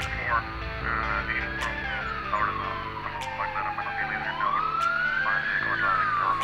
for the info അവിടുന്ന് മണ്ണിറങ്ങണമെങ്കിൽ എന്നോട് മാനസികമായിട്ടുള്ള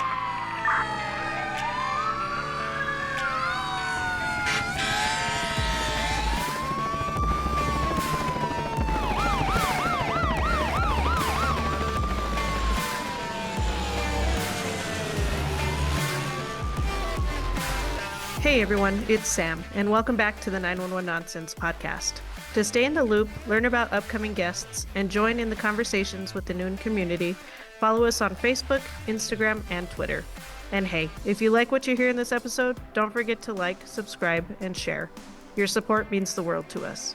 Hey everyone, it's Sam, and welcome back to the 911 Nonsense podcast. To stay in the loop, learn about upcoming guests, and join in the conversations with the Noon community, follow us on Facebook, Instagram, and Twitter. And hey, if you like what you hear in this episode, don't forget to like, subscribe, and share. Your support means the world to us.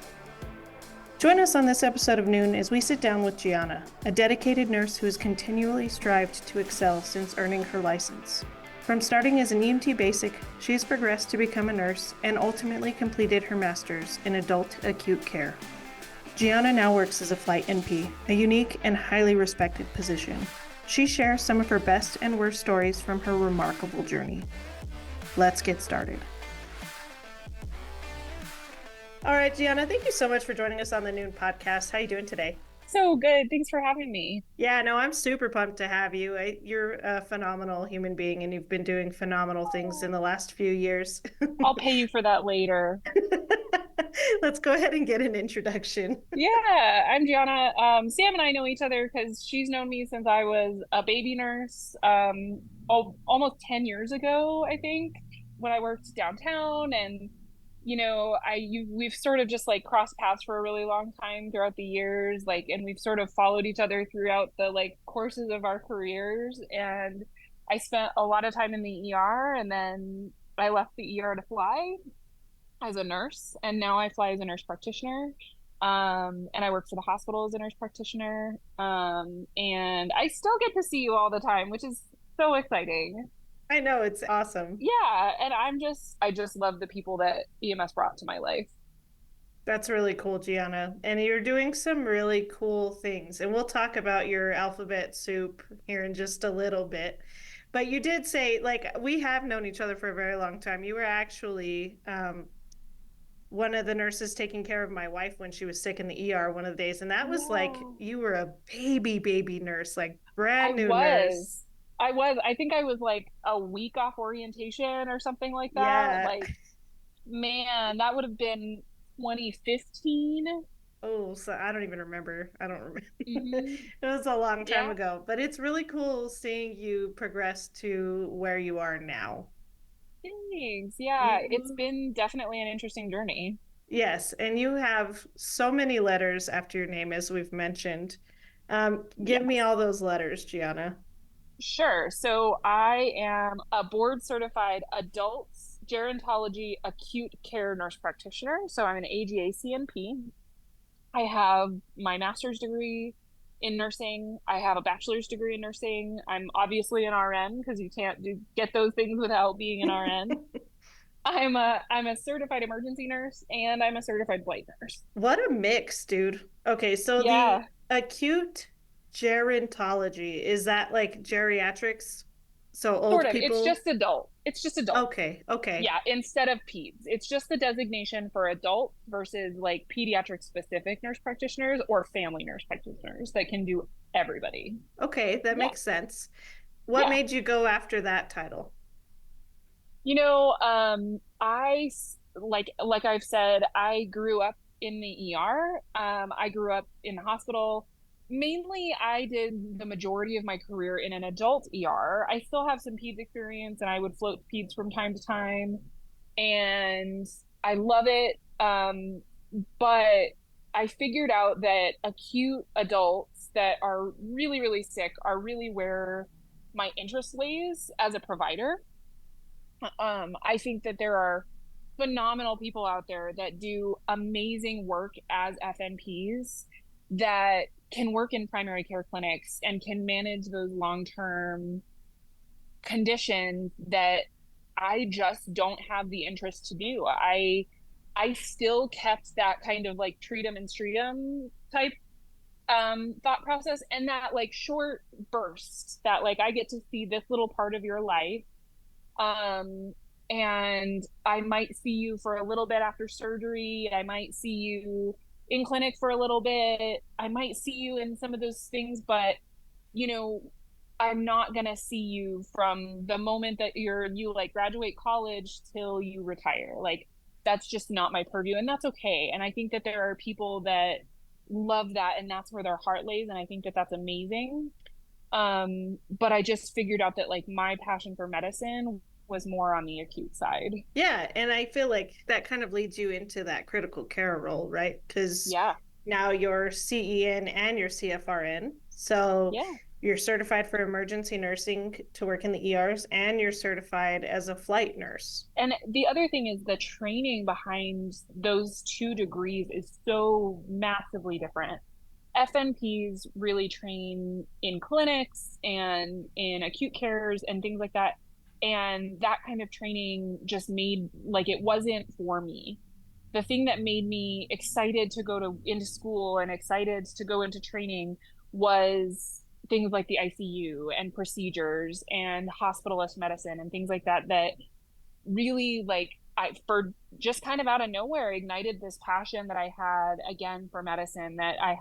Join us on this episode of Noon as we sit down with Gianna, a dedicated nurse who has continually strived to excel since earning her license. From starting as an EMT basic, she has progressed to become a nurse and ultimately completed her master's in adult acute care. Gianna now works as a flight NP, a unique and highly respected position. She shares some of her best and worst stories from her remarkable journey. Let's get started. All right, Gianna, thank you so much for joining us on the Noon podcast. How are you doing today? So good. Thanks for having me. Yeah, no, I'm super pumped to have you. You're a phenomenal human being, and you've been doing phenomenal things in the last few years. I'll pay you for that later. Let's go ahead and get an introduction. Yeah, I'm Gianna. Sam and I know each other because she's known me since I was a baby nurse, almost 10 years ago, I think, when I worked downtown. And, we've sort of just like crossed paths for a really long time throughout the years, and we've sort of followed each other throughout the courses of our careers. And I spent a lot of time in the ER, and then I left the ER to fly as a nurse, and now I fly as a nurse practitioner. And I work for the hospital as a nurse practitioner. And I still get to see you all the time, which is so exciting. I know, it's awesome. Yeah, and I just love the people that EMS brought to my life. That's really cool, Gianna. And you're doing some really cool things. And we'll talk about your alphabet soup here in just a little bit. But you did say, we have known each other for a very long time. You were actually one of the nurses taking care of my wife when she was sick in the ER one of the days. And that was you were a baby nurse, like brand new nurse. I think I was like a week off orientation or something like that. Yeah. Man, that would have been 2015. Oh, so I don't even remember. I don't remember. Mm-hmm. It was a long time Yeah. ago, but it's really cool seeing you progress to where you are now. Thanks. Yeah, it's been definitely an interesting journey. Yes, and you have so many letters after your name, as we've mentioned. Give me Yes. all those letters, Gianna. Sure. So I am a board certified adults gerontology acute care nurse practitioner. So I'm an AGA-CNP. I have my master's degree in nursing. I have a bachelor's degree in nursing. I'm obviously an RN because you can't get those things without being an RN. I'm a certified emergency nurse and I'm a certified flight nurse. What a mix, dude. Okay, so the Yeah, acute gerontology, is that like geriatrics? So sort old of. It's people? just adult. It's just adult. Okay. Yeah, instead of peds. It's just the designation for adult versus like pediatric specific nurse practitioners or family nurse practitioners that can do everybody. Okay, that Yeah. makes sense. What Yeah. made you go after that title? Like I've said, I grew up in the ER. I grew up in the hospital. Mainly, I did the majority of my career in an adult ER. I still have some peds experience, and I would float peds from time to time, and I love it. But I figured out that acute adults that are really, really sick are really where my interest lays as a provider. I think that there are phenomenal people out there that do amazing work as FNPs that can work in primary care clinics and can manage those long-term conditions that I just don't have the interest to do. I still kept that kind of like treat 'em and street 'em type thought process, and that like short burst that like I get to see this little part of your life, um and I might see you for a little bit after surgery. I might see you in clinic for a little bit. I might see you in some of those things, but you know, I'm not gonna see you from the moment that you like graduate college till you retire. Like that's just not my purview, and that's okay. And I think that there are people that love that, and that's where their heart lays, and I think that that's amazing. But I just figured out that like my passion for medicine was more on the acute side. Yeah, and I feel like that kind of leads you into that critical care role, right? Because Yeah, now you're CEN and you're CFRN. So yeah. you're certified for emergency nursing to work in the ERs, and you're certified as a flight nurse. And the other thing is the training behind those two degrees is so massively different. FNPs really train in clinics and in acute cares and things like that. And that kind of training just made like it wasn't for me. The thing that made me excited to go to into school and excited to go into training was things like the ICU and procedures and hospitalist medicine and things like that that really like I for just kind of out of nowhere ignited this passion that I had again for medicine that I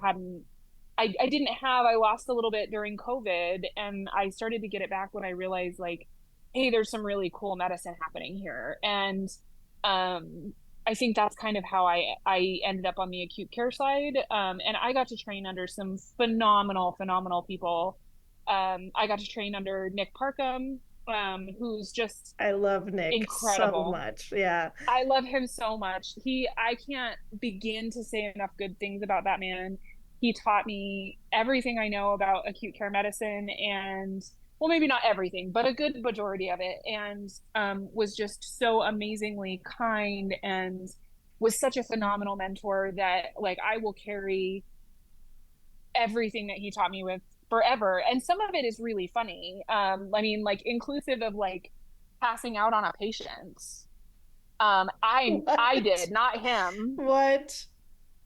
didn't have. I lost a little bit during COVID, and I started to get it back when I realized like, hey, there's some really cool medicine happening here. And I think that's kind of how I ended up on the acute care side. And I got to train under some phenomenal people. I got to train under Nick Parkham, who's just I love Nick so incredible. much. Yeah. I love him so much. I can't begin to say enough good things about that man. He taught me everything I know about acute care medicine and, well, maybe not everything, but a good majority of it. And was just so amazingly kind and was such a phenomenal mentor that, like, I will carry everything that he taught me with forever. And some of it is really funny. I mean, like, inclusive of like passing out on a patient. I What? did, not him. What?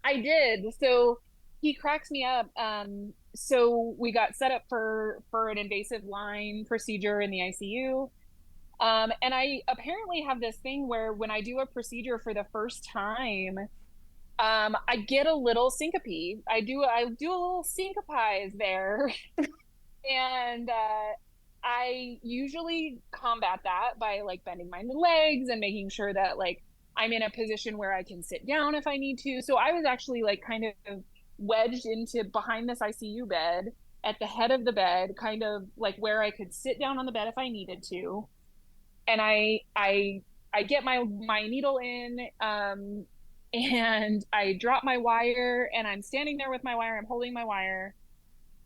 I did. So he cracks me up. So we got set up for an invasive line procedure in the ICU. And I apparently have this thing where when I do a procedure for the first time, I get a little syncope. I do a little syncopize there, and I usually combat that by like bending my legs and making sure that like I'm in a position where I can sit down if I need to. So I was actually like kind of wedged into behind this ICU bed at the head of the bed, kind of like where I could sit down on the bed if I needed to. And I get my needle in, and I drop my wire, and I'm standing there with my wire. I'm holding my wire,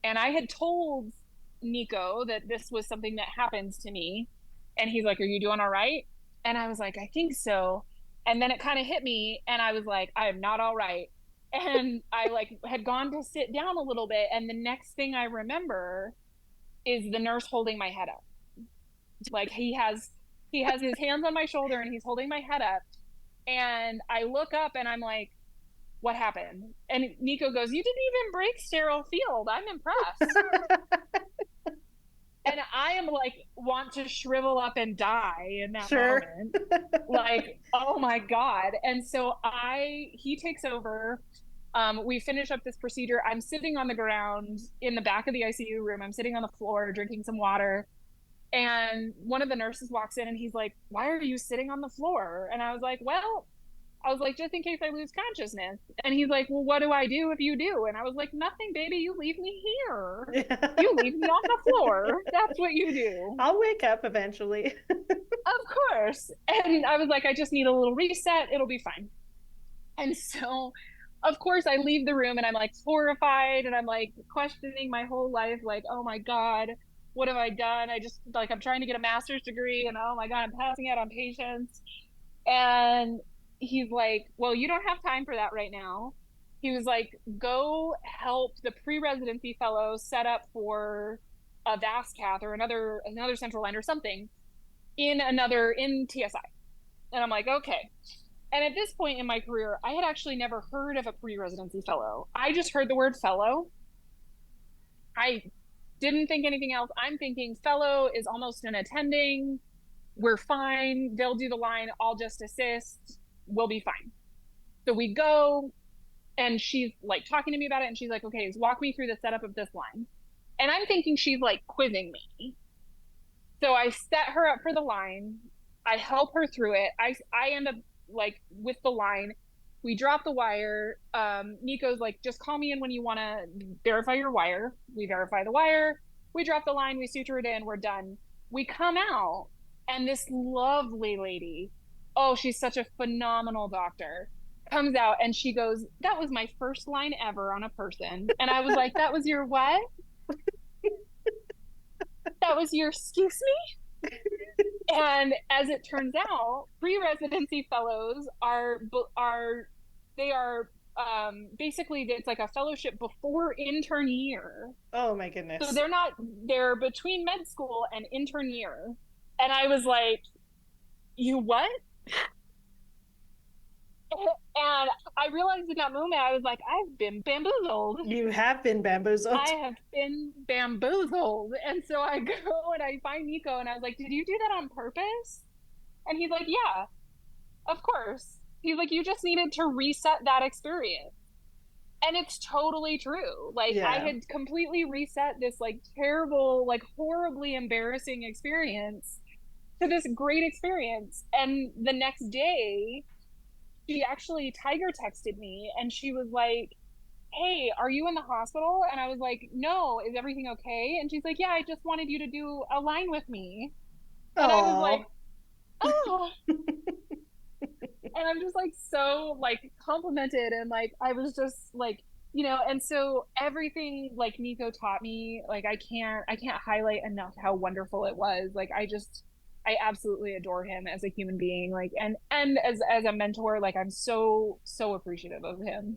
and I had told Nico that this was something that happens to me. And he's like, "Are you doing all right?" And I was like, "I think so." And then it kind of hit me, and I was like, "I am not all right." And I like had gone to sit down a little bit, and the next thing I remember is the nurse holding my head up. Like he has his hands on my shoulder and he's holding my head up. And I look up and I'm like, "What happened?" And Nico goes, "You didn't even break sterile field. I'm impressed." And I am like, want to shrivel up and die in that Sure. moment. Like, oh my God. And so he takes over. We finish up this procedure. I'm sitting on the ground in the back of the ICU room. I'm sitting on the floor drinking some water. And one of the nurses walks in and he's like, "Why are you sitting on the floor?" And I was like, "Well," I was like, "just in case I lose consciousness." And he's like, "Well, what do I do if you do?" And I was like, "Nothing, baby. You leave me here. You leave me on the floor. That's what you do." I'll wake up eventually. Of course. And I was like, "I just need a little reset. It'll be fine." And so, of course, I leave the room and I'm like horrified and I'm like questioning my whole life, like, "Oh my God, what have I done?" I just like, I'm trying to get a master's degree and oh my God, I'm passing out on patients. And he's like, "Well, you don't have time for that right now." He was like, "Go help the pre-residency fellow set up for a VAS cath or another central line or something in TSI." And I'm like, "Okay." And at this point in my career, I had actually never heard of a pre-residency fellow. I just heard the word fellow. I didn't think anything else. I'm thinking fellow is almost an attending. We're fine. They'll do the line. I'll just assist. We'll be fine. So we go, and she's like talking to me about it, and she's like, okay, so walk me through the setup of this line. And I'm thinking she's like quizzing me. So I set her up for the line. I help her through it. I end up like with the line. We drop the wire. Nico's like, just call me in when you want to verify your wire. We verify the wire. We drop the line. We suture it in. We're done. We come out, and this lovely lady, oh, she's such a phenomenal doctor, comes out and she goes, that was my first line ever on a person. And I was like, that was your what? That was your excuse me? And as it turns out, pre-residency fellows they are basically it's like a fellowship before intern year. Oh my So goodness. they're between med school and intern year. And I was like, you what? And I realized in that moment, I was like, I've been bamboozled. You have been bamboozled. I have been bamboozled. And so I go and I find Nico and I was like, did you do that on purpose? And he's like, yeah, of course. He's like, you just needed to reset that experience. And it's totally true. Like, I Yeah. had completely reset this, like, terrible, like, horribly embarrassing experience to this great experience. And the next day, she actually tiger texted me and she was like, hey, are you in the hospital? And I was like, no, is everything okay? And she's like, yeah, I just wanted you to do a line with me. And I was like, Oh. oh. And I'm just like so like complimented, and like I was just like, and so everything like Nico taught me, like I can't highlight enough how wonderful it was. Like I absolutely adore him as a human being, like and as a mentor. Like I'm so appreciative of him.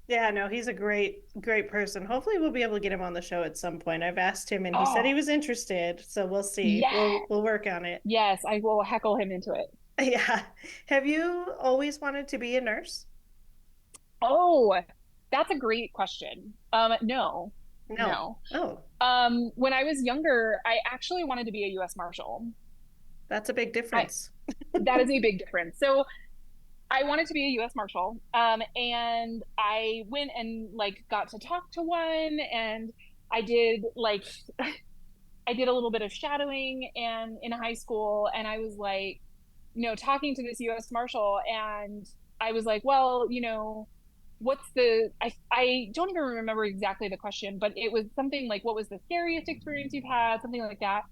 Yeah, no, he's a great person. Hopefully we'll be able to get him on the show at some point. I've asked him and he said he Oh, was interested, so we'll see. yeah. We'll work on it. Yes, I will heckle him into it. Yeah. Have you always wanted to be a nurse? Oh, that's a great question. No, No. no. Oh, When I was younger, I actually wanted to be a U.S. Marshal. that's a big I difference. That is a big difference. So I wanted to be a U.S. Marshal, and I went and like got to talk to one, and I did like I did a little bit of shadowing and in high school, and I was like, talking to this U.S. Marshal, and I was like, well, what's I don't even remember exactly the question, but it was something like, what was the scariest experience you've had, something like that.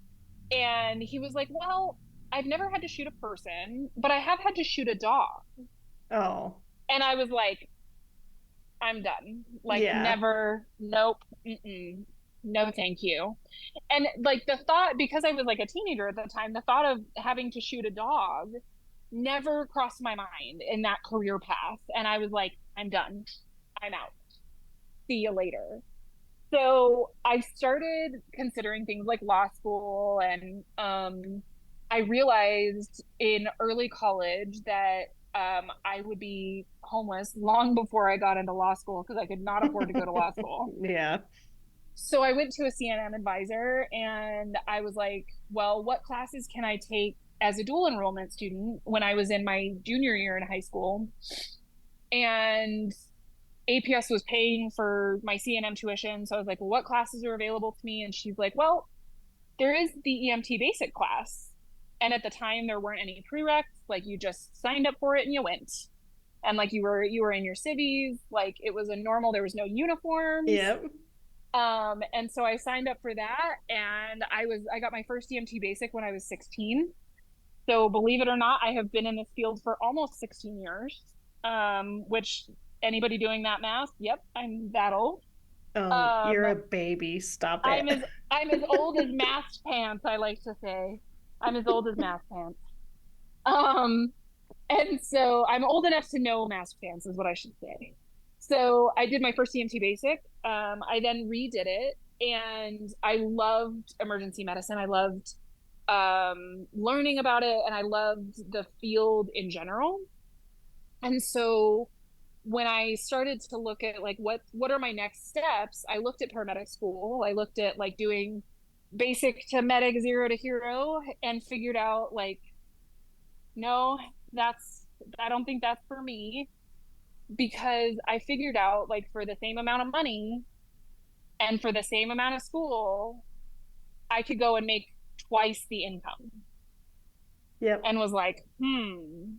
And he was like, well, I've never had to shoot a person, but I have had to shoot a dog. Oh, And I was like, I'm done. Like, yeah. never, nope, no, thank you. And like the thought, because I was like a teenager at the time, the thought of having to shoot a dog never crossed my mind in that career path. And I was like, I'm done. I'm out. See you later. So I started considering things like law school, and I realized in early college that I would be homeless long before I got into law school because I could not afford to go to law school. Yeah. So I went to a CNM advisor and I was like, well, what classes can I take as a dual enrollment student when I was in my junior year in high school? And APS was paying for my CNM tuition. So I was like, well, what classes are available to me? And she's like, well, there is the EMT basic class. And at the time there weren't any prereqs, like you just signed up for it and you went. And like you were in your civvies, like it was a normal, there was no uniforms. Yep. And so I signed up for that, and I got my first EMT basic when I was 16. So believe it or not, I have been in this field for almost 16 years. Which anybody doing that math, yep, I'm that old. Oh, Um, you're a baby. Stop I'm it. as I'm as old as math pants, I like to say. I'm as old as math pants. Um, and so I'm old enough to know math pants is what I should say. So I did my first EMT basic. I then redid it, and I loved emergency medicine. I loved learning about it, and I loved the field in general. And so when I started to look at like what are my next steps, I looked at paramedic school. I looked at like doing basic to medic, zero to hero, and figured out like, no, that's I don't think that's for me. because I figured out like for the same amount of money and for the same amount of school, I could go and make twice the income, Yep. and was like, hmm.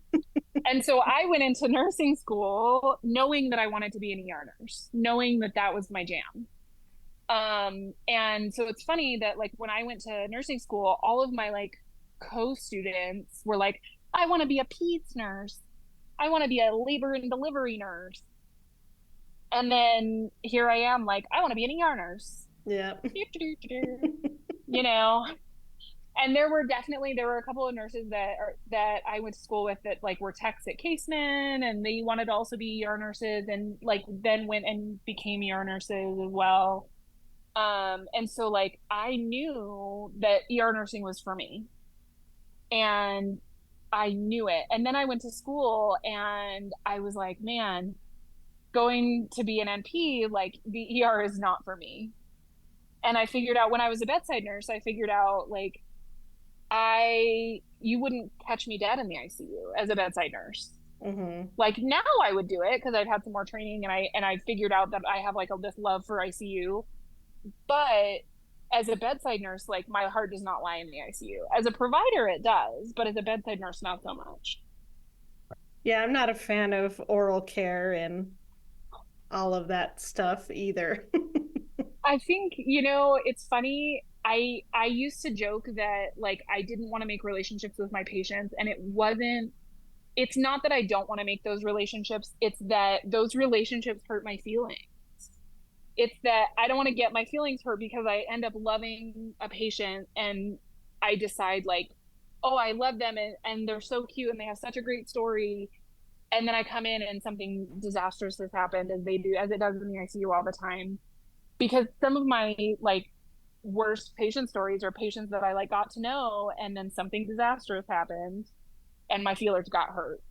And so I went into nursing school knowing that I wanted to be an ER nurse, knowing that that was my jam. And so it's funny that like when I went to nursing school, all of my like co-students were like, I want to be a peds nurse. I want to be a labor and delivery nurse. And then here I am, like, I want to be an ER nurse. Yep. You know, and there were a couple of nurses that I went to school with that like were techs at Caseman, and they wanted to also be ER nurses, and like then went and became ER nurses as well. And so like I knew that ER nursing was for me, and I knew it. And then I went to school and I was like, man, going to be an NP, like the ER is not for me. And I figured out when I was a bedside nurse, I figured out like you wouldn't catch me dead in the ICU as a bedside nurse. Mm-hmm. Like now I would do it because I've had some more training, and I figured out that I have like this love for ICU. But as a bedside nurse, like my heart does not lie in the ICU. As a provider, it does, but as a bedside nurse, not so much. Yeah, I'm not a fan of oral care and all of that stuff either. I think, it's funny. I used to joke that like I didn't want to make relationships with my patients, and it's not that I don't want to make those relationships, it's that those relationships hurt my feelings. It's that I don't want to get my feelings hurt because I end up loving a patient and I decide like, oh, I love them, and they're so cute and they have such a great story. And then I come in and something disastrous has happened, as it does in the ICU all the time. Because some of my like worst patient stories are patients that I like got to know, and then something disastrous happened and my feelers got hurt.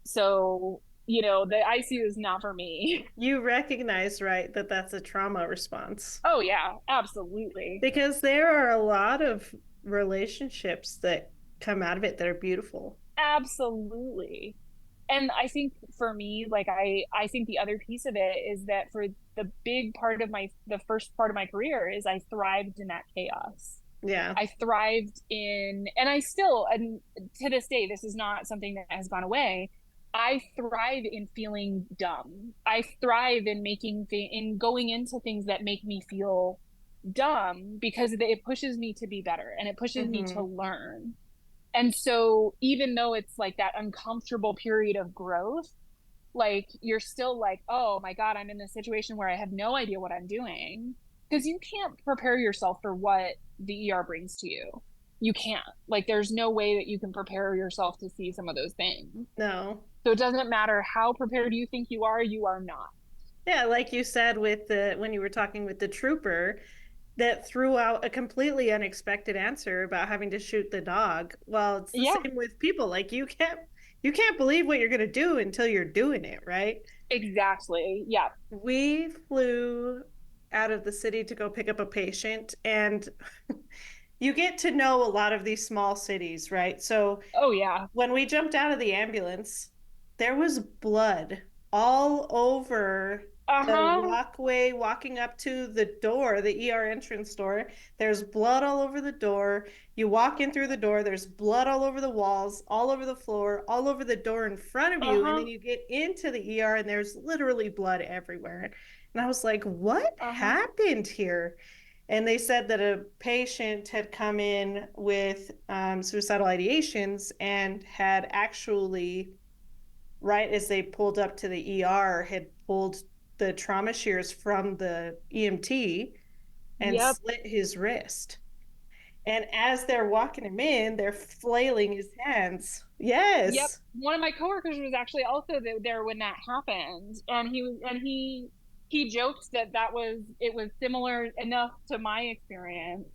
So, the ICU is not for me. You recognize, right, that that's a trauma response. Oh yeah, absolutely. Because there are a lot of relationships that come out of it that are beautiful. Absolutely. And I think for me, like I think the other piece of it is that for the first part of my career is I thrived in that chaos. Yeah. I thrived in, and I still, and to this day, this is not something that has gone away. I thrive in feeling dumb. I thrive in going into things that make me feel dumb because it pushes me to be better and it pushes me to Mm-hmm. learn. And so even though it's like that uncomfortable period of growth, like you're still like, oh my God, I'm in this situation where I have no idea what I'm doing. Because you can't prepare yourself for what the ER brings to you. You can't. Like, there's no way that you can prepare yourself to see some of those things. No. So it doesn't matter how prepared you think you are not. Yeah, like you said with the when you were talking with the trooper that threw out a completely unexpected answer about having to shoot the dog. Well, it's the Yeah, same with people. Like you can't believe what you're going to do until you're doing it, right? exactly. Yeah. We flew out of the city to go pick up a patient, and you get to know a lot of these small cities, right? So Oh, yeah. when we jumped out of the ambulance, there was blood all over Uh the huh. walkway walking up to the door, the ER entrance door. There's blood all over the door. You walk in through the door, there's blood all over the walls, all over the floor, all over the door in front of Uh you. And then huh. you get into the ER and there's literally blood everywhere. And I was like, what Uh huh. happened here? And they said that a patient had come in with suicidal ideations and had actually, right as they pulled up to the ER, had pulled the trauma shears from the EMT and Yep. slit his wrist. And as they're walking him in, they're flailing his hands. Yep. Yes. One of my coworkers was actually also there when that happened, and he joked that it was similar enough to my experience.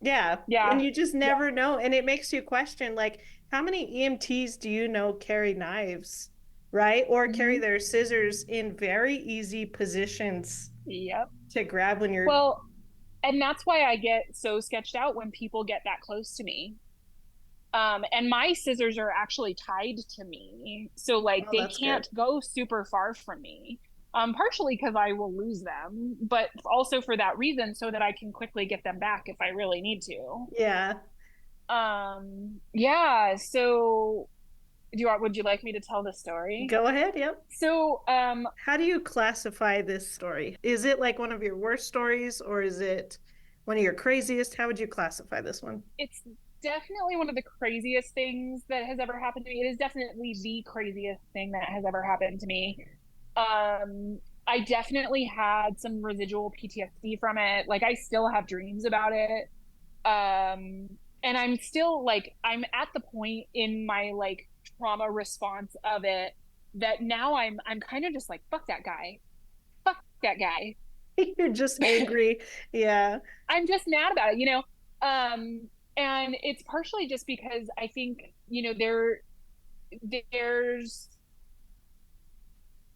Yeah. And Yeah. you just Yeah. never know. And it makes you question, like, how many EMTs do you know carry knives, right? Or carry Hmm. their scissors in very easy positions Yep. to grab when you're. Well, and that's why I get so sketched out when people get that close to me. And my scissors are actually tied to me. So like Oh, they that's good. can't go super far from me. Partially because I will lose them, but also for that reason, so that I can quickly get them back if I really need to. Yeah. Yeah, so would you like me to tell the story? Go ahead. Yep. So, How do you classify this story? Is it like one of your worst stories or is it one of your craziest? How would you classify this one? it's definitely one of the craziest things that has ever happened to me. It is definitely the craziest thing that has ever happened to me. I definitely had some residual PTSD from it. Like I still have dreams about it. And I'm still like I'm at the point in my like trauma response of it that now I'm kind of just like fuck that guy. Fuck that guy. You're just angry. Yeah. I'm just mad about it. And it's partially just because I think, there's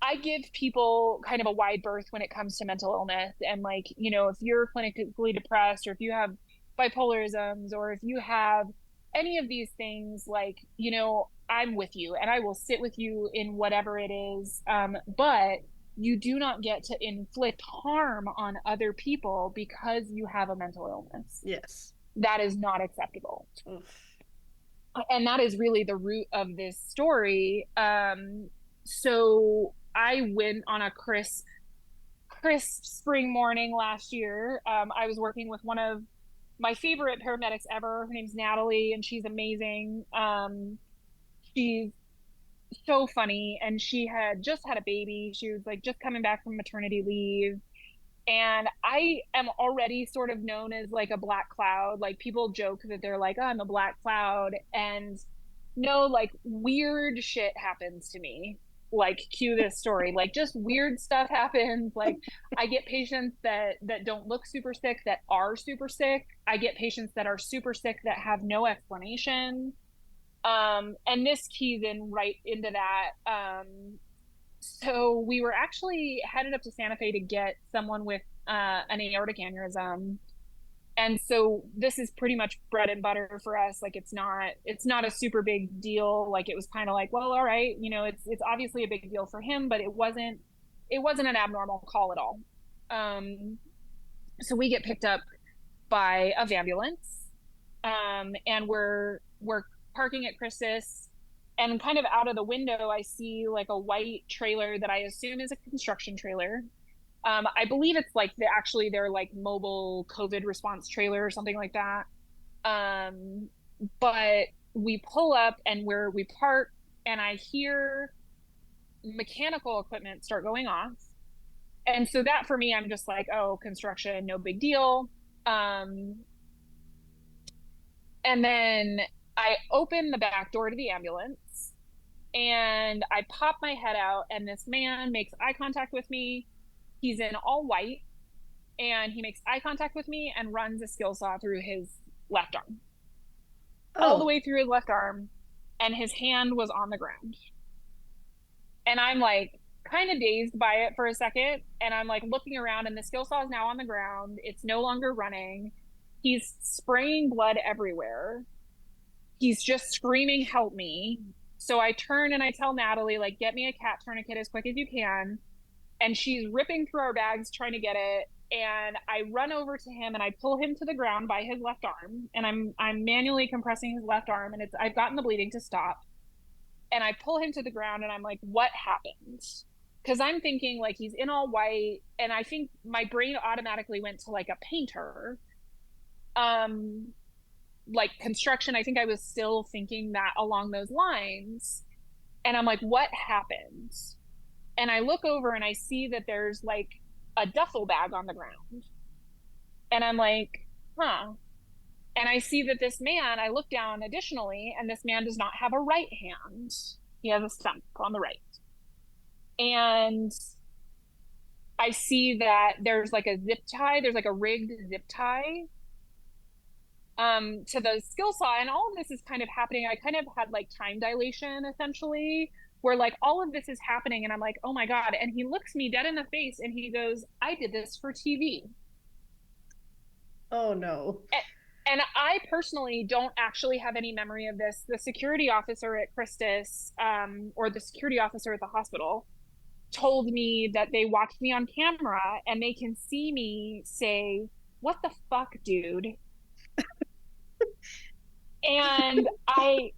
I give people kind of a wide berth when it comes to mental illness. And like, if you're clinically depressed or if you have bipolarisms or if you have any of these things, like, I'm with you and I will sit with you in whatever it is. But you do not get to inflict harm on other people because you have a mental illness. Yes. That is not acceptable. Oof. And that is really the root of this story. So I went on a crisp spring morning last year. I was working with one of my favorite paramedics ever. Her name's Natalie, and she's amazing. She's so funny, and she had just had a baby. She was like just coming back from maternity leave. And I am already sort of known as like a black cloud. Like people joke that they're like, oh, I'm a black cloud. And no, like weird shit happens to me. Like cue this story. Like just weird stuff happens. Like I get patients that don't look super sick that are super sick. I get patients that are super sick that have no explanation. And this keys in right into that. So we were actually headed up to Santa Fe to get someone with an aortic aneurysm. And so this is pretty much bread and butter for us. Like it's not a super big deal. Like it was kind of like, well, all right, it's obviously a big deal for him, but it wasn't an abnormal call at all. Um, so we get picked up by a ambulance, and we're parking at Chris's, and kind of out of the window I see like a white trailer that I assume is a construction trailer. I believe it's like actually their like mobile COVID response trailer or something like that. Um, but we pull up and where we park, and I hear mechanical equipment start going off. And so that for me, I'm just like, oh, construction, no big deal. Um, and then I open the back door to the ambulance and I pop my head out, and this man makes eye contact with me. He's in all white, and he makes eye contact with me and runs a skill saw through his left arm, all the Oh, way through his left arm, and his hand was on the ground. And I'm like kind of dazed by it for a second, and I'm like looking around, and the skill saw is now on the ground. It's no longer running. He's spraying blood everywhere. He's just screaming, help me. So I turn and I tell Natalie, like, get me a cat tourniquet as quick as you can. And she's ripping through our bags trying to get it. And I run over to him and I pull him to the ground by his left arm. And I'm manually compressing his left arm, and I've gotten the bleeding to stop. And I pull him to the ground and I'm like, what happened? Because I'm thinking like he's in all white, and I think my brain automatically went to like a painter. Um, like construction, I think I was still thinking that along those lines. And I'm like, what happened? And I look over and I see that there's like a duffel bag on the ground. And I'm like, huh. And I see that this man, I look down additionally, and this man does not have a right hand. He has a stump on the right. And I see that there's like a zip tie, there's like a rigged zip tie to the skill saw. And all of this is kind of happening. I kind of had like time dilation essentially, where like all of this is happening and I'm like, oh my God. And he looks me dead in the face and he goes, I did this for TV. oh no. And I personally don't actually have any memory of this. The security officer at Christus, or the security officer at the hospital, told me that they watched me on camera and they can see me say, "What the fuck, dude?" And I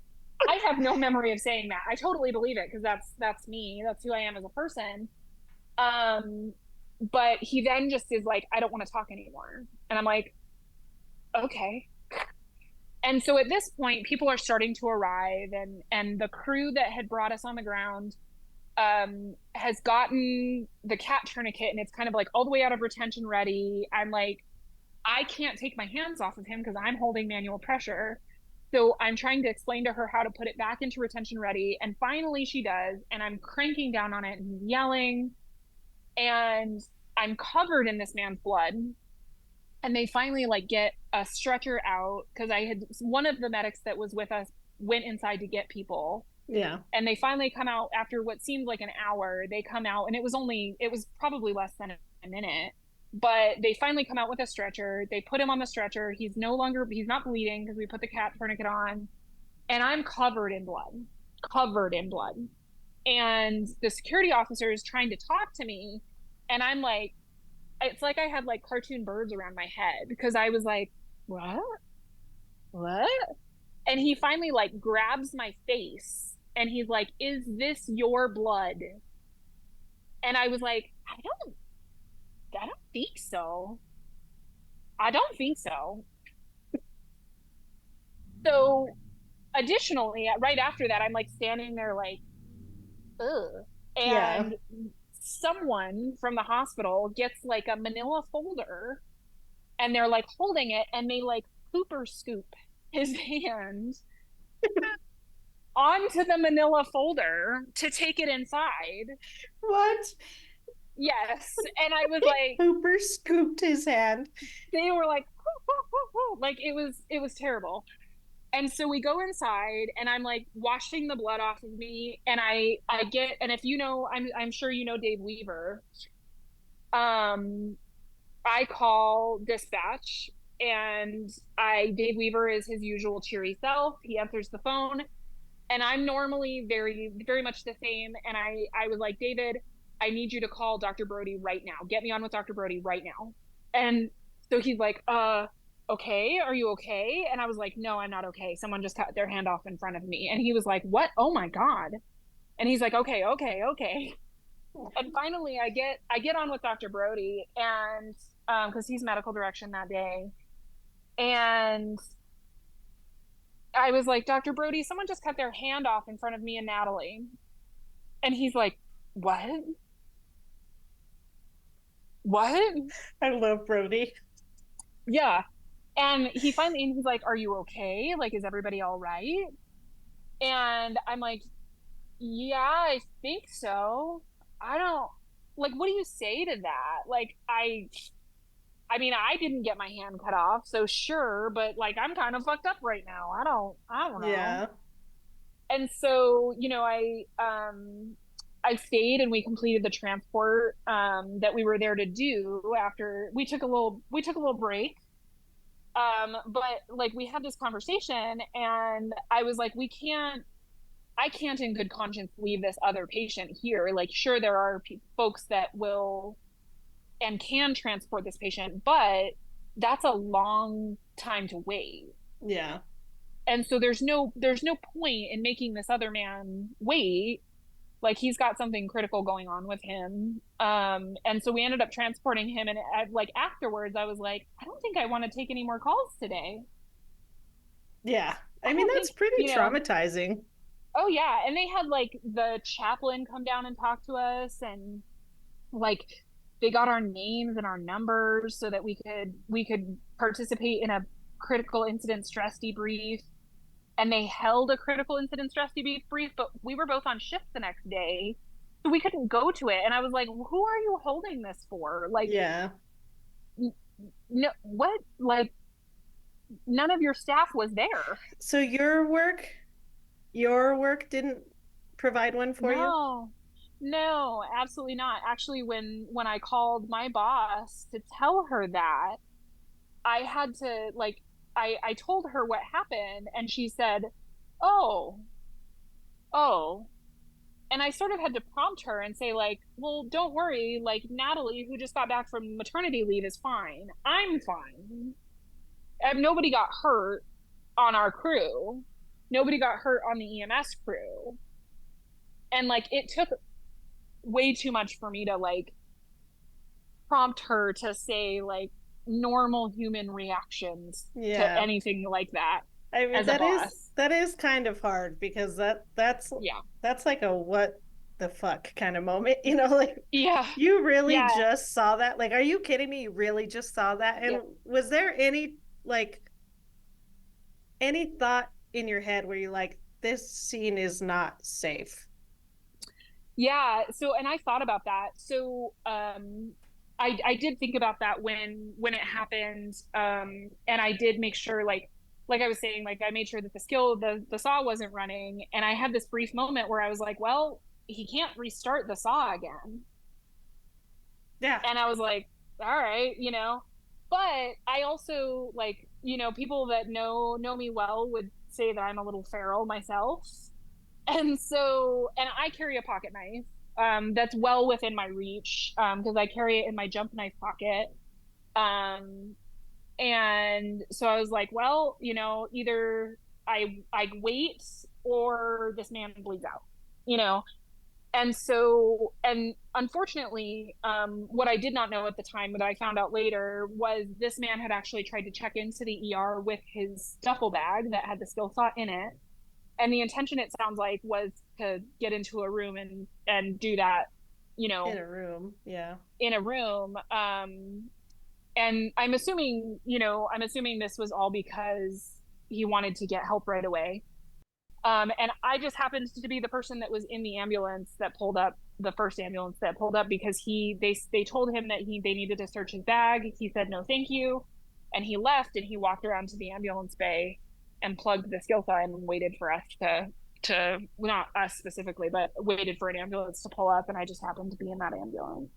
have no memory of saying that. I totally believe it because that's me. That's who I am as a person. Um, but he then just is like, "I don't want to talk anymore." And I'm like, "Okay." And so at this point, people are starting to arrive, and the crew that had brought us on the ground has gotten the cat tourniquet, and it's kind of like all the way out of retention ready. I'm like, I can't take my hands off of him because I'm holding manual pressure. So I'm trying to explain to her how to put it back into retention ready. And finally she does. And I'm cranking down on it and yelling. And I'm covered in this man's blood. And they finally like get a stretcher out because I had one of the medics that was with us went inside to get people. Yeah. And they finally come out after what seemed like an hour. They come out and it was probably less than a minute. But they finally come out with a stretcher. They put him on the stretcher. He's not bleeding because we put the cat tourniquet on. And I'm covered in blood, covered in blood. And the security officer is trying to talk to me. And I'm like, it's like I had like cartoon birds around my head because I was like, what? What? And he finally like grabs my face and he's like, "Is this your blood?" And I was like, I don't think so. I don't think so. So additionally, right after that, I'm like standing there like, ugh. Yeah. And someone from the hospital gets like a manila folder and they're like holding it and they like pooper scoop his hand onto the manila folder to take it inside. What? Yes. And I was like, Hooper scooped his hand. they were like, "Whoo, whoo, whoo, whoo." Like it was terrible. And so we go inside and I'm like washing the blood off of me and I get, and if you know, I'm sure you know Dave Weaver. Um I call dispatch and Dave Weaver is his usual cheery self. He answers the phone and I'm normally very, very much the same. And I was like, "David, I need you to call Dr. Brody right now. Get me on with Dr. Brody right now." And so he's like, okay, are you okay?" And I was like, "No, I'm not okay. Someone just cut their hand off in front of me." And he was like, "What? Oh my God." And he's like, "Okay, okay, okay." And finally I get on with Dr. Brody and because he's medical direction that day. And I was like, "Dr. Brody, someone just cut their hand off in front of me and Natalie." And he's like, "What? What?" I love Brody. Yeah. And he's like, "Are you okay? Like, is everybody all right?" And I'm like, "Yeah, I think so." I don't like, what do you say to that? Like, I mean, I didn't get my hand cut off, so sure, but like I'm kind of fucked up right now. I don't know. Yeah. And so, I stayed and we completed the transport that we were there to do after we took a little break. But like we had this conversation and I was like, I can't in good conscience leave this other patient here. Like, sure, there are folks that will and can transport this patient, but that's a long time to wait. Yeah. And so there's no point in making this other man wait. Like he's got something critical going on with him. And so we ended up transporting him. And like afterwards, I was like, I don't think I want to take any more calls today. Yeah. I I mean, don't that's think, pretty traumatizing. oh yeah. And they had like the chaplain come down and talk to us and like they got our names and our numbers so that we could participate in a critical incident stress debrief. And they held a critical incident stress debrief, but we were both on shift the next day, so we couldn't go to it. And I was like, "Who are you holding this for? Like, Yeah. no, what? Like, none of your staff was there." So your work didn't provide one for you? No, no, absolutely not. Actually, when I called my boss to tell her that, I had to like I told her what happened, and she said, "Oh, oh." And I sort of had to prompt her and say, like, well, don't worry, like Natalie, who just got back from maternity leave, is fine. I'm fine. And nobody got hurt on our crew. Nobody got hurt on the EMS crew. And like it took way too much for me to like prompt her to say like normal human reactions to Yeah. anything like that I mean, as a boss. that is kind of hard because Yeah. that's like a what the fuck kind of moment, you know, like Yeah. you really Yeah. just saw that? Like, are you kidding me? You really just saw that? Yeah. And was there any like any thought in your head where you're like, this scene is not safe? Yeah. So, and I thought about that. So, I did think about that when it happened. And I did make sure, like I was saying, like I made sure that the saw wasn't running. And I had this brief moment where I was like, well, he can't restart the saw again. Yeah. And I was like, all right, you know. But I also like, you know, people that know me well would say that I'm a little feral myself. And so, and I carry a pocket knife that's well within my reach because I carry it in my jump knife pocket. Um, and so I was like, well, you know, either I wait or this man bleeds out, you know. And so, and unfortunately, what I did not know at the time, but I found out later, was this man had actually tried to check into the ER with his duffel bag that had the skill saw in it, and the intention, it sounds like, was to get into a room and do that, you In know, a room. Yeah. in a room. And I'm assuming, you know, I'm assuming this was all because he wanted to get help right away. And I just happened to be the person that was in the ambulance that pulled up, the first ambulance that pulled up, because they told him that they needed to search his bag. He said no thank you, and he left, and he walked around to the ambulance bay and plugged the skill saw and waited for us to not us specifically, but waited for an ambulance to pull up, and I just happened to be in that ambulance.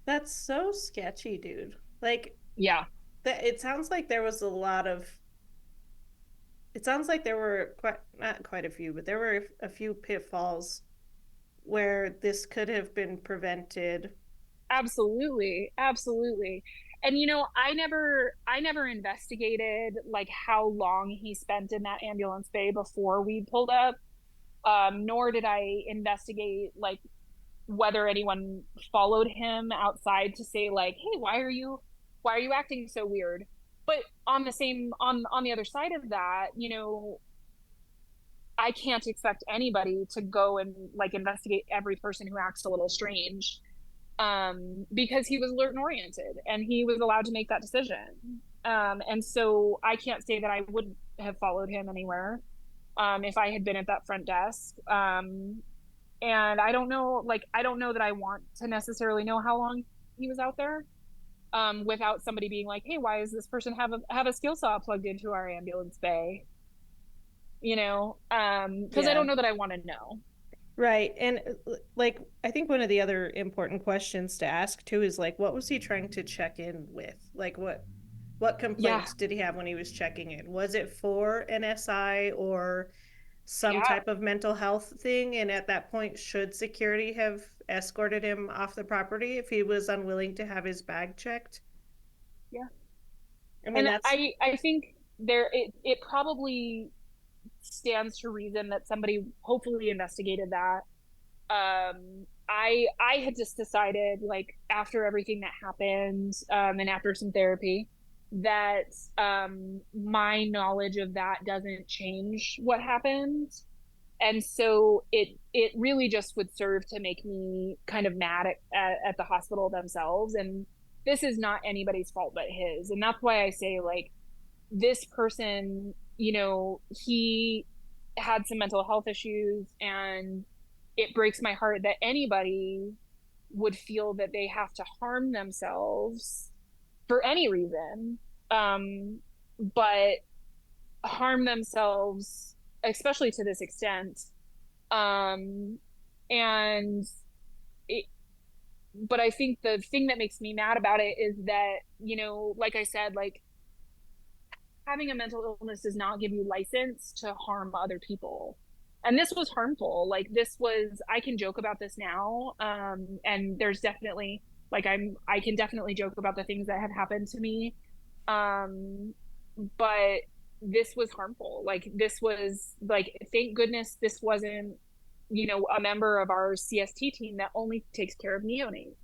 That's so sketchy, dude. Like Yeah. that it sounds like there was a lot of it sounds like there were quite not quite a few, but there were a few pitfalls where this could have been prevented. Absolutely, absolutely. And you know, I never investigated like how long he spent in that ambulance bay before we pulled up. Nor did I investigate like whether anyone followed him outside to say like, "Hey, why are you acting so weird?" But on the other side of that, you know, I can't expect anybody to go and like investigate every person who acts a little strange because he was alert and oriented and he was allowed to make that decision. And so I can't say that I would have followed him anywhere if I had been at that front desk. And I don't know, like, I don't know that I want to necessarily know how long he was out there without somebody being like, hey, why does this person have a skill saw plugged into our ambulance bay? You know, because I Yeah. don't know that I want to know. Right. And like I think one of the other important questions to ask too is like what was he trying to check in with? Like what Yeah, complaints did he have when he was checking in? Was it for an SI or some yeah, type of mental health thing? And at that point, should security have escorted him off the property if he was unwilling to have his bag checked? yeah. I mean, And that's I think it probably stands to reason that somebody hopefully investigated that. I had just decided like after everything that happened, and after some therapy, that my knowledge of that doesn't change what happened. And so it really just would serve to make me kind of mad at the hospital themselves. And this is not anybody's fault but his. And that's why I say like this person, you know, he had some mental health issues, and it breaks my heart that anybody would feel that they have to harm themselves for any reason. But harm themselves, especially to this extent. Um, and it, but I think the thing that makes me mad about it is that, you know, like I said, like having a mental illness does not give you license to harm other people. And this was harmful. Like this was, I can joke about this now. And there's definitely like I can definitely joke about the things that have happened to me. Um, but this was harmful. Like this was like, thank goodness this wasn't, a member of our CST team that only takes care of neonates.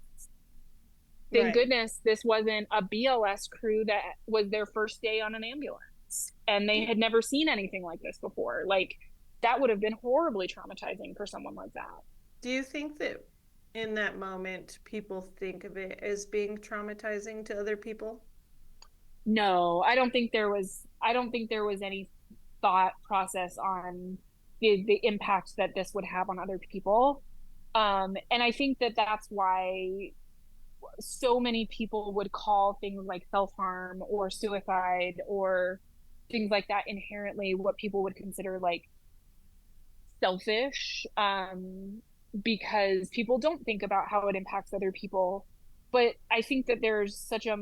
Thank Right. goodness this wasn't a BLS crew that was their first day on an ambulance and they had never seen anything like this before. Like that would have been horribly traumatizing for someone like that. Do you think that in that moment people think of it as being traumatizing to other people? No, I don't think there was any thought process on the impact that this would have on other people. And I think that that's why so many people would call things like self-harm or suicide or things like that inherently what people would consider like selfish, because people don't think about how it impacts other people. But I think that there's such a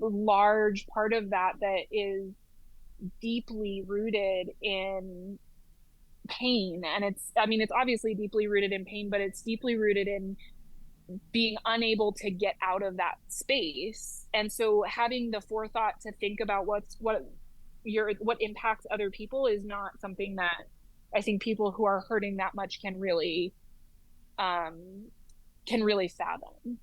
large part of that that is deeply rooted in pain. And I mean, it's obviously deeply rooted in pain, but it's deeply rooted in being unable to get out of that space. And so having the forethought to think about what impacts other people is not something that I think people who are hurting that much um can really fathom.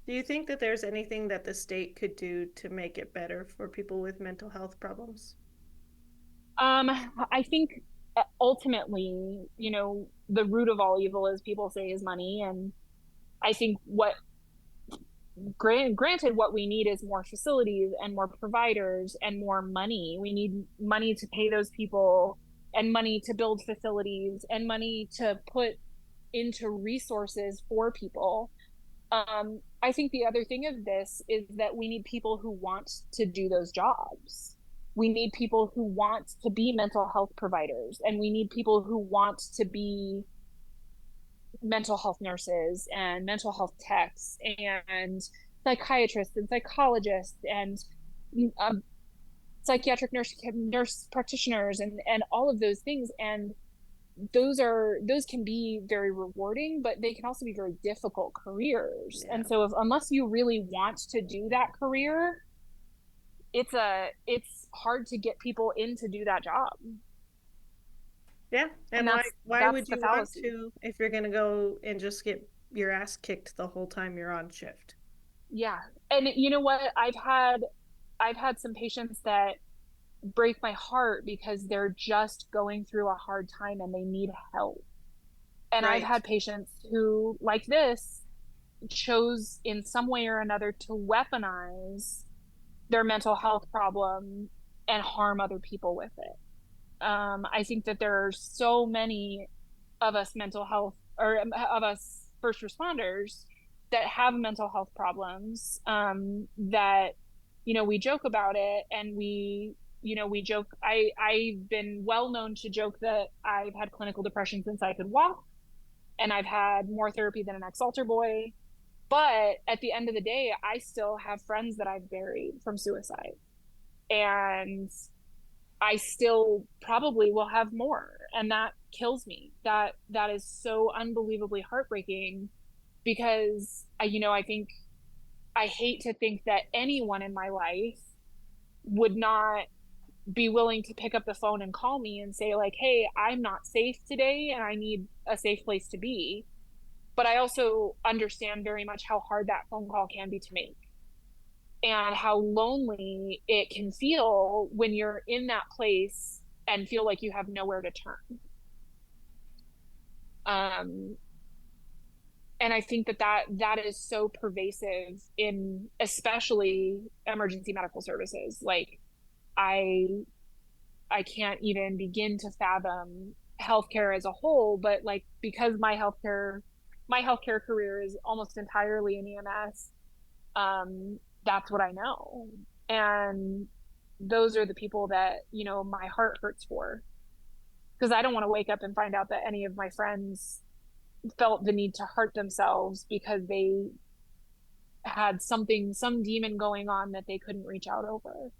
Do you think that there's anything that the state could do to make it better for people with mental health problems? Um, I think ultimately, the root of all evil, as people say, is money. And I think granted, what we need is more facilities and more providers and more money. We need money to pay those people and money to build facilities and money to put into resources for people. I think the other thing of this is that we need people who want to do those jobs. We need people who want to be mental health providers, and we need people who want to be mental health nurses and mental health techs and psychiatrists and psychologists and um, psychiatric nurse practitioners and all of those things. And those can be very rewarding, but they can also be very difficult careers. Yeah. And so unless you really want to do that career, it's hard to get people in to do that job. Yeah. And And why that's would the you want fallacy. to if you're gonna go and just get your ass kicked the whole time you're on shift? Yeah. And you know what? I've had some patients that break my heart because they're just going through a hard time and they need help. And I've Right. had patients who, like this, chose in some way or another to weaponize their mental health problem and harm other people with it. I think that there are so many of us mental health or of us first responders that have mental health problems, that we joke about it and we joke. I've been well known to joke that I've had clinical depression since I could walk, and I've had more therapy than an ex-altar boy. But at the end of the day, I still have friends that I've buried from suicide, and I still probably will have more, and that kills me. That is so unbelievably heartbreaking because I think I hate to think that anyone in my life would not be willing to pick up the phone and call me and say like, "Hey, I'm not safe today and I need a safe place to be." But I also understand very much how hard that phone call can be to make and how lonely it can feel when you're in that place and feel like you have nowhere to turn. Um, and I think that is so pervasive in especially emergency medical services. Like I I can't even begin to fathom healthcare as a whole, but like because my healthcare career is almost entirely in EMS, that's what I know. And those are the people that, my heart hurts for. Because I don't want to wake up and find out that any of my friends felt the need to hurt themselves because they had some demon going on that they couldn't reach out over.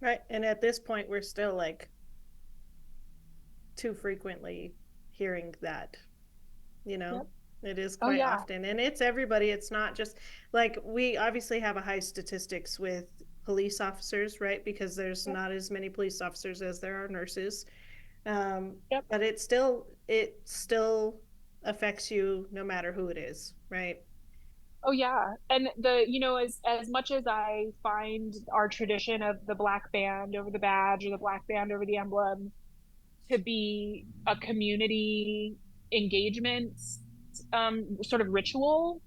Right. And at this point, we're still like too frequently hearing that, you know? Yep. It is Oh quite yeah. often. And it's everybody. It's not just like we obviously have a high statistics with police officers, right? Because there's Yep. not as many police officers as there are nurses. Yep. But it still affects you no matter who it is, right? Oh yeah. And as much as I find our tradition of the black band over the badge or the black band over the emblem to be a community engagement sort of ritual,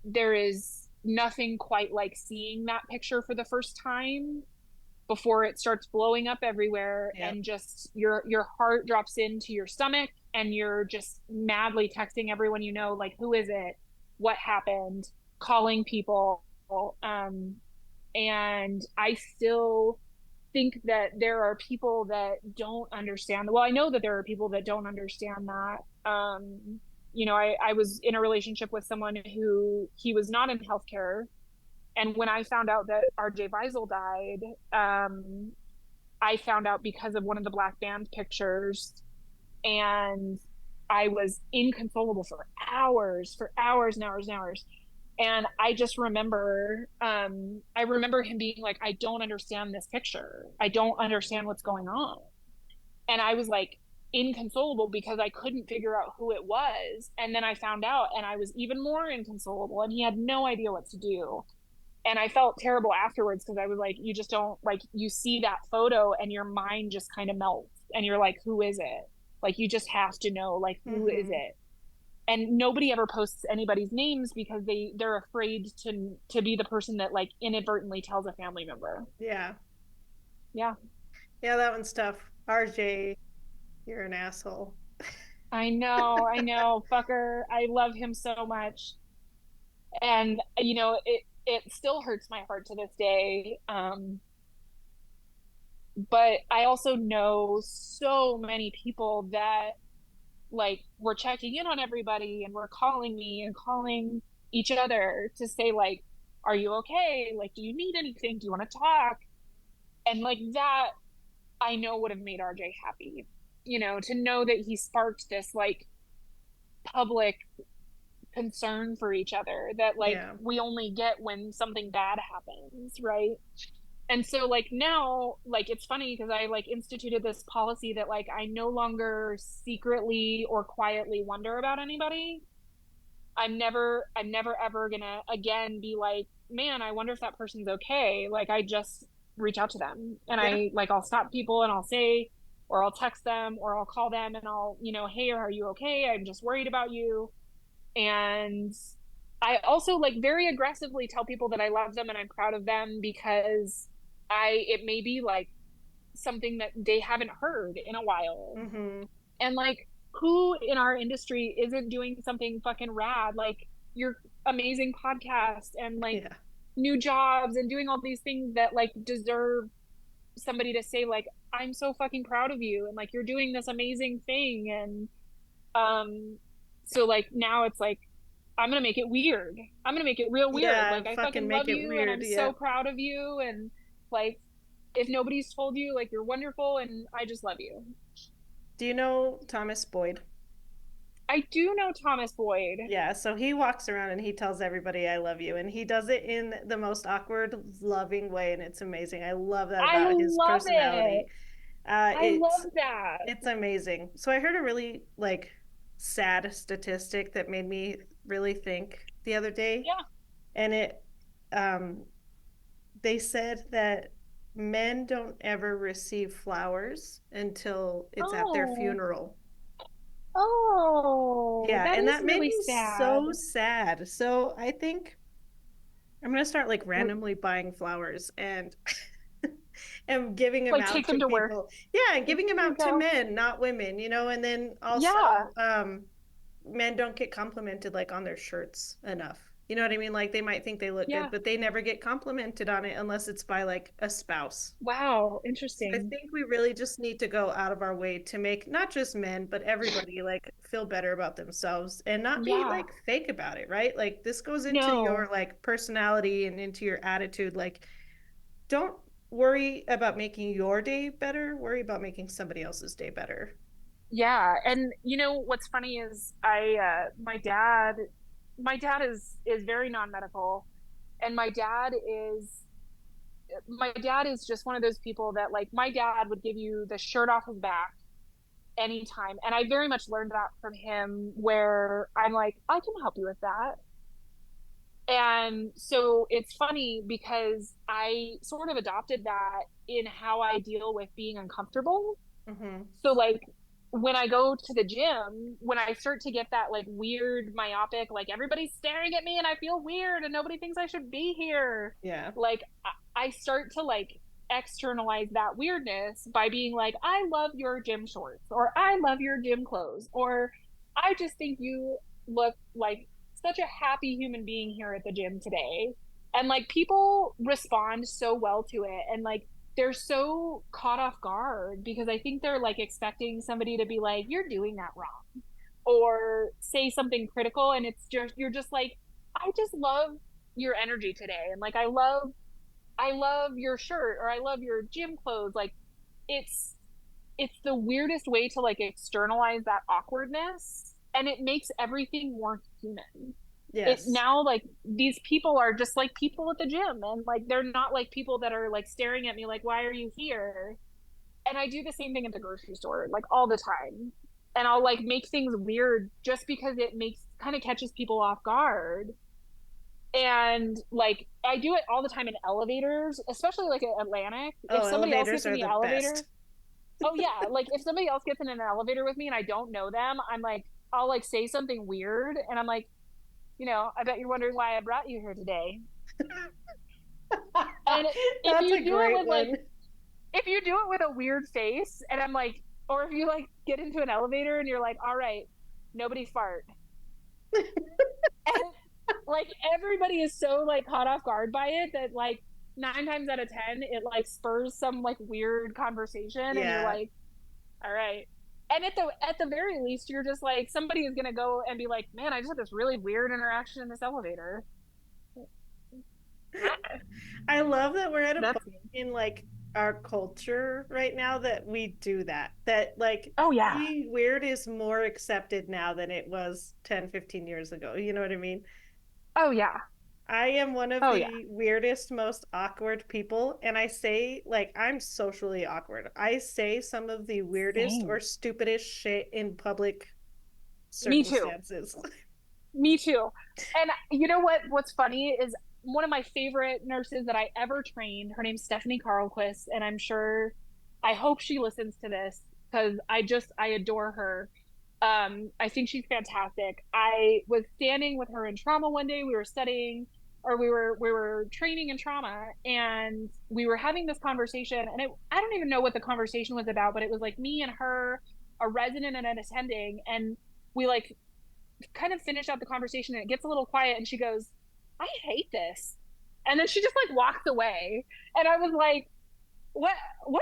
there is nothing quite like seeing that picture for the first time before it starts blowing up everywhere Yep. and just your heart drops into your stomach and you're just madly texting everyone you know, like, who is it, what happened, calling people. um and I still think that there are people that don't understand. Well, I know that there are people that don't understand that. I was in a relationship with someone who he was not in healthcare. And when I found out that RJ Weisel died, I found out because of one of the Black Band pictures. And I was inconsolable for hours and hours and hours. And I just remember, I remember him being like, I don't understand this picture. I don't understand what's going on. And I was like inconsolable because I couldn't figure out who it was. And then I found out and I was even more inconsolable and he had no idea what to do. And I felt terrible afterwards because I was like, you just don't, like, you see that photo and your mind just kind of melts and you're like, who is it? Like, you just have to know, like, who is Mm-hmm. it? And nobody ever posts anybody's names because they're afraid to be the person that like inadvertently tells a family member. Yeah. Yeah. Yeah, that one's tough. RJ, you're an asshole. I know, fucker. I love him so much. And it still hurts my heart to this day. But I also know so many people that like we're checking in on everybody and we're calling me and calling each other to say like, are you okay? Like, do you need anything? Do you want to talk? And like that, I know would have made RJ happy, to know that he sparked this like public concern for each other that like Yeah. we only get when something bad happens, right? And so like now, like it's funny because I like instituted this policy that like I no longer secretly or quietly wonder about anybody. I'm never ever gonna again be like, man, I wonder if that person's okay. Like I just reach out to them and Yeah. I'll stop people and I'll say, or I'll text them or I'll call them and I'll, hey, are you okay? I'm just worried about you. And I also like very aggressively tell people that I love them and I'm proud of them because it may be like something that they haven't heard in a while. Mm-hmm. And like, who in our industry isn't doing something fucking rad? Like your amazing podcast and like Yeah. new jobs and doing all these things that like deserve somebody to say like, I'm so fucking proud of you and like you're doing this amazing thing. And um so like now it's like I'm gonna make it weird. I'm gonna make it real weird. Yeah. Like I Fucking fucking make love it you and weird. I'm so Yep. proud of you and like if nobody's told you, like you're wonderful and I just love you. Do you know Thomas Boyd? I do know Thomas Boyd. Yeah, so he walks around and he tells everybody I love you, and he does it in the most awkward, loving way, and it's amazing. I love that I about his love it. personality. I It's love that. it's amazing. So I heard a really like sad statistic that made me really think the other day, Yeah. and um they said that men don't ever receive flowers until it's at their Oh, funeral. oh, Yeah, that and is that made really me sad. so sad. So I think I'm gonna start like R- randomly buying flowers and and giving them Like out take to them to work. people. Yeah, and giving them There you out to go. men, not women, and then also Yeah. men don't get complimented like on their shirts enough. You know what I mean? Like they might think they look good, Yeah. but they never get complimented on it unless it's by like a spouse. Wow. So I Interesting. think we really just need to go out of our way to make not just men, but everybody like feel better about themselves and not be Yeah. like fake about it, right? Like this goes into your No. like personality and into your attitude. Like don't worry about making your day better, worry about making somebody else's day better. Yeah, and you know what's funny is I my dad is very non-medical, and my dad is just one of those people that, like, my dad would give you the shirt off his back anytime, and I very much learned that from him, where I'm like, I can help you with that. And so it's funny because I sort of adopted that in how I deal with being uncomfortable. Mm-hmm. So, like, when I go to the gym, when I start to get that like weird myopic, like everybody's staring at me and I feel weird and nobody thinks I should be here, Yeah. like I start to like externalize that weirdness by being like, I love your gym shorts, or I love your gym clothes, or I just think you look like such a happy human being here at the gym today. And like people respond so well to it. And like they're so caught off guard because I think they're like expecting somebody to be like, you're doing that wrong, or say something critical. And it's just, you're just like, I just love your energy today. And like, I love your shirt, or I love your gym clothes. Like it's, it's the weirdest way to like externalize that awkwardness. And it makes everything more human. It Yes. now, like, these people are just like people at the gym, and like they're not like people that are like staring at me like, why are you here? And I do the same thing at the grocery store like all the time, and I'll like make things weird just because it makes kind of catches people off guard. And like I do it all the time in elevators, especially like at Atlantic. If Oh, somebody else elevators gets in are the the elevator, best. oh yeah, like if somebody else gets in an elevator with me and I don't know them, I'm like, I'll like say something weird and I'm like, I bet you're wondering why I brought you here today. And if That's a you do it great with like, one. if you do it with a weird face, and I'm like, or if you like get into an elevator and you're like, all right, nobody fart. And like everybody is so like caught off guard by it that like 9 times out of 10, it like spurs some like weird conversation, and you're Yeah. like, all right. And at the very least, you're just like, somebody is gonna go and be like, man, I just had this really weird interaction in this elevator. I love that we're at a point That's me. in like our culture right now that we do that. That like Oh yeah. being weird is more accepted now than it was 10, 15 years ago. You know what I mean? Oh yeah. I am one of Oh yeah. the weirdest, most awkward people. And I say, like, I'm socially awkward. I say some of the weirdest or Same. stupidest shit in public Me too. circumstances. Me too. And you know what's funny is one of my favorite nurses that I ever trained, her name's Stephanie Carlquist, and I hope she listens to this because I adore her. I think she's fantastic. I was standing with her in trauma one day. We were studying, or we were training in trauma, and we were having this conversation, and I don't even know what the conversation was about, but it was like me and her, a resident and an attending, and we like kind of finish out the conversation and it gets a little quiet, and she goes, I hate this. And then she just like walks away. And I was like, what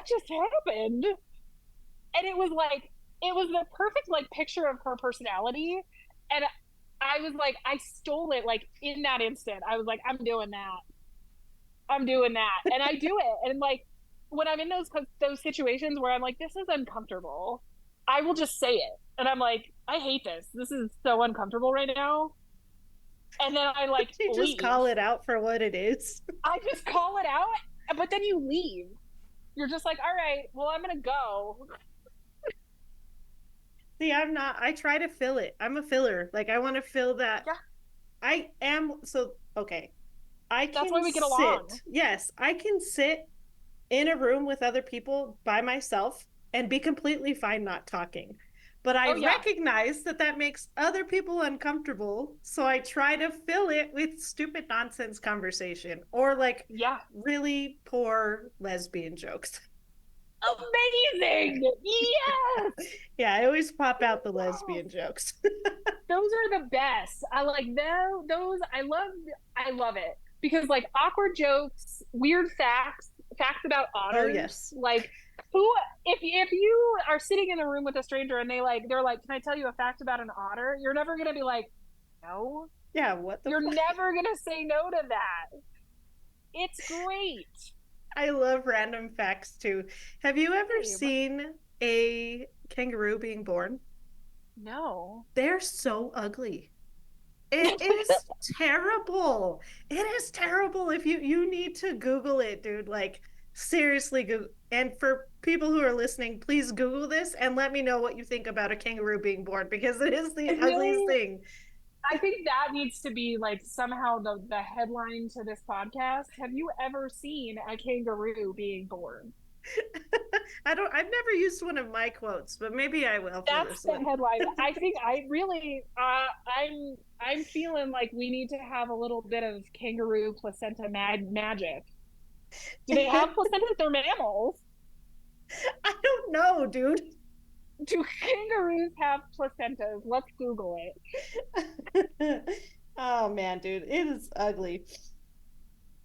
just happened? And it was like, it was the perfect like picture of her personality. And I was like, I stole it like in that instant. I was like, I'm doing that. I'm doing that. And I do it. And like when I'm in those situations where I'm like, this is uncomfortable, I will just say it. And I'm like, I hate this. This is so uncomfortable right now. And then I like You just leave. call it out for what it is. I just call it out, but then you leave. You're just like, all right, well, I'm gonna go. See, I'm not, I try to fill it. I'm a filler. Like, I want to fill that. Yeah, I am, so, okay. I that's can why we get along. sit, yes, I can sit in a room with other people by myself and be completely fine not talking. But I Oh yeah, recognize that that makes other people uncomfortable. So I try to fill it with stupid nonsense conversation or like yeah. really poor lesbian jokes. Amazing. Yes. Yeah, I always pop out the Yes. lesbian jokes. Those are the best. I like them. Those I love it because like awkward jokes, weird facts about Oh, otters. yes. Like who if you are sitting in a room with a stranger and they're like, "Can I tell you a fact about an otter?" You're never going to be like, "No." Yeah, what the You're fuck? never going to say no to that. It's great. I love random facts too. Have you ever Same. seen a kangaroo being born? No. They're so ugly. It is terrible. It is terrible. If you need to Google it, dude. Like seriously, Google. And for people who are listening, please Google this and let me know what you think about a kangaroo being born because it is I the ugliest really, thing. I think that needs to be like somehow the headline to this podcast. Have you ever seen a kangaroo being born? I've never used one of my quotes, but maybe I will for That's this the one. headline. I think I really I'm feeling like we need to have a little bit of kangaroo placenta magic. Do they have placentas? They're mammals. I don't know, dude. Do kangaroos have placentas? Let's Google it. Oh man, dude, it is ugly.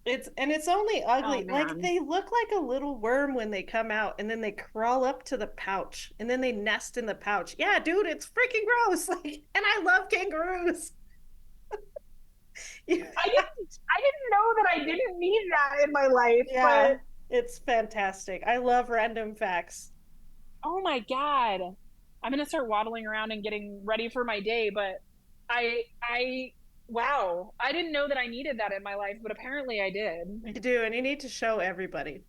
It's only Oh ugly. Like man. they look like a little worm when they come out and then they crawl up to the pouch and then they nest in the pouch. Yeah, dude, it's freaking gross. Like, and I love kangaroos. I didn't know that I didn't need that in my life, Yeah, but it's fantastic. I love random facts. oh my God. I'm gonna start waddling around and getting ready for my day, but I wow. I didn't know that I needed that in my life, but apparently I did. You do, and you need to show everybody.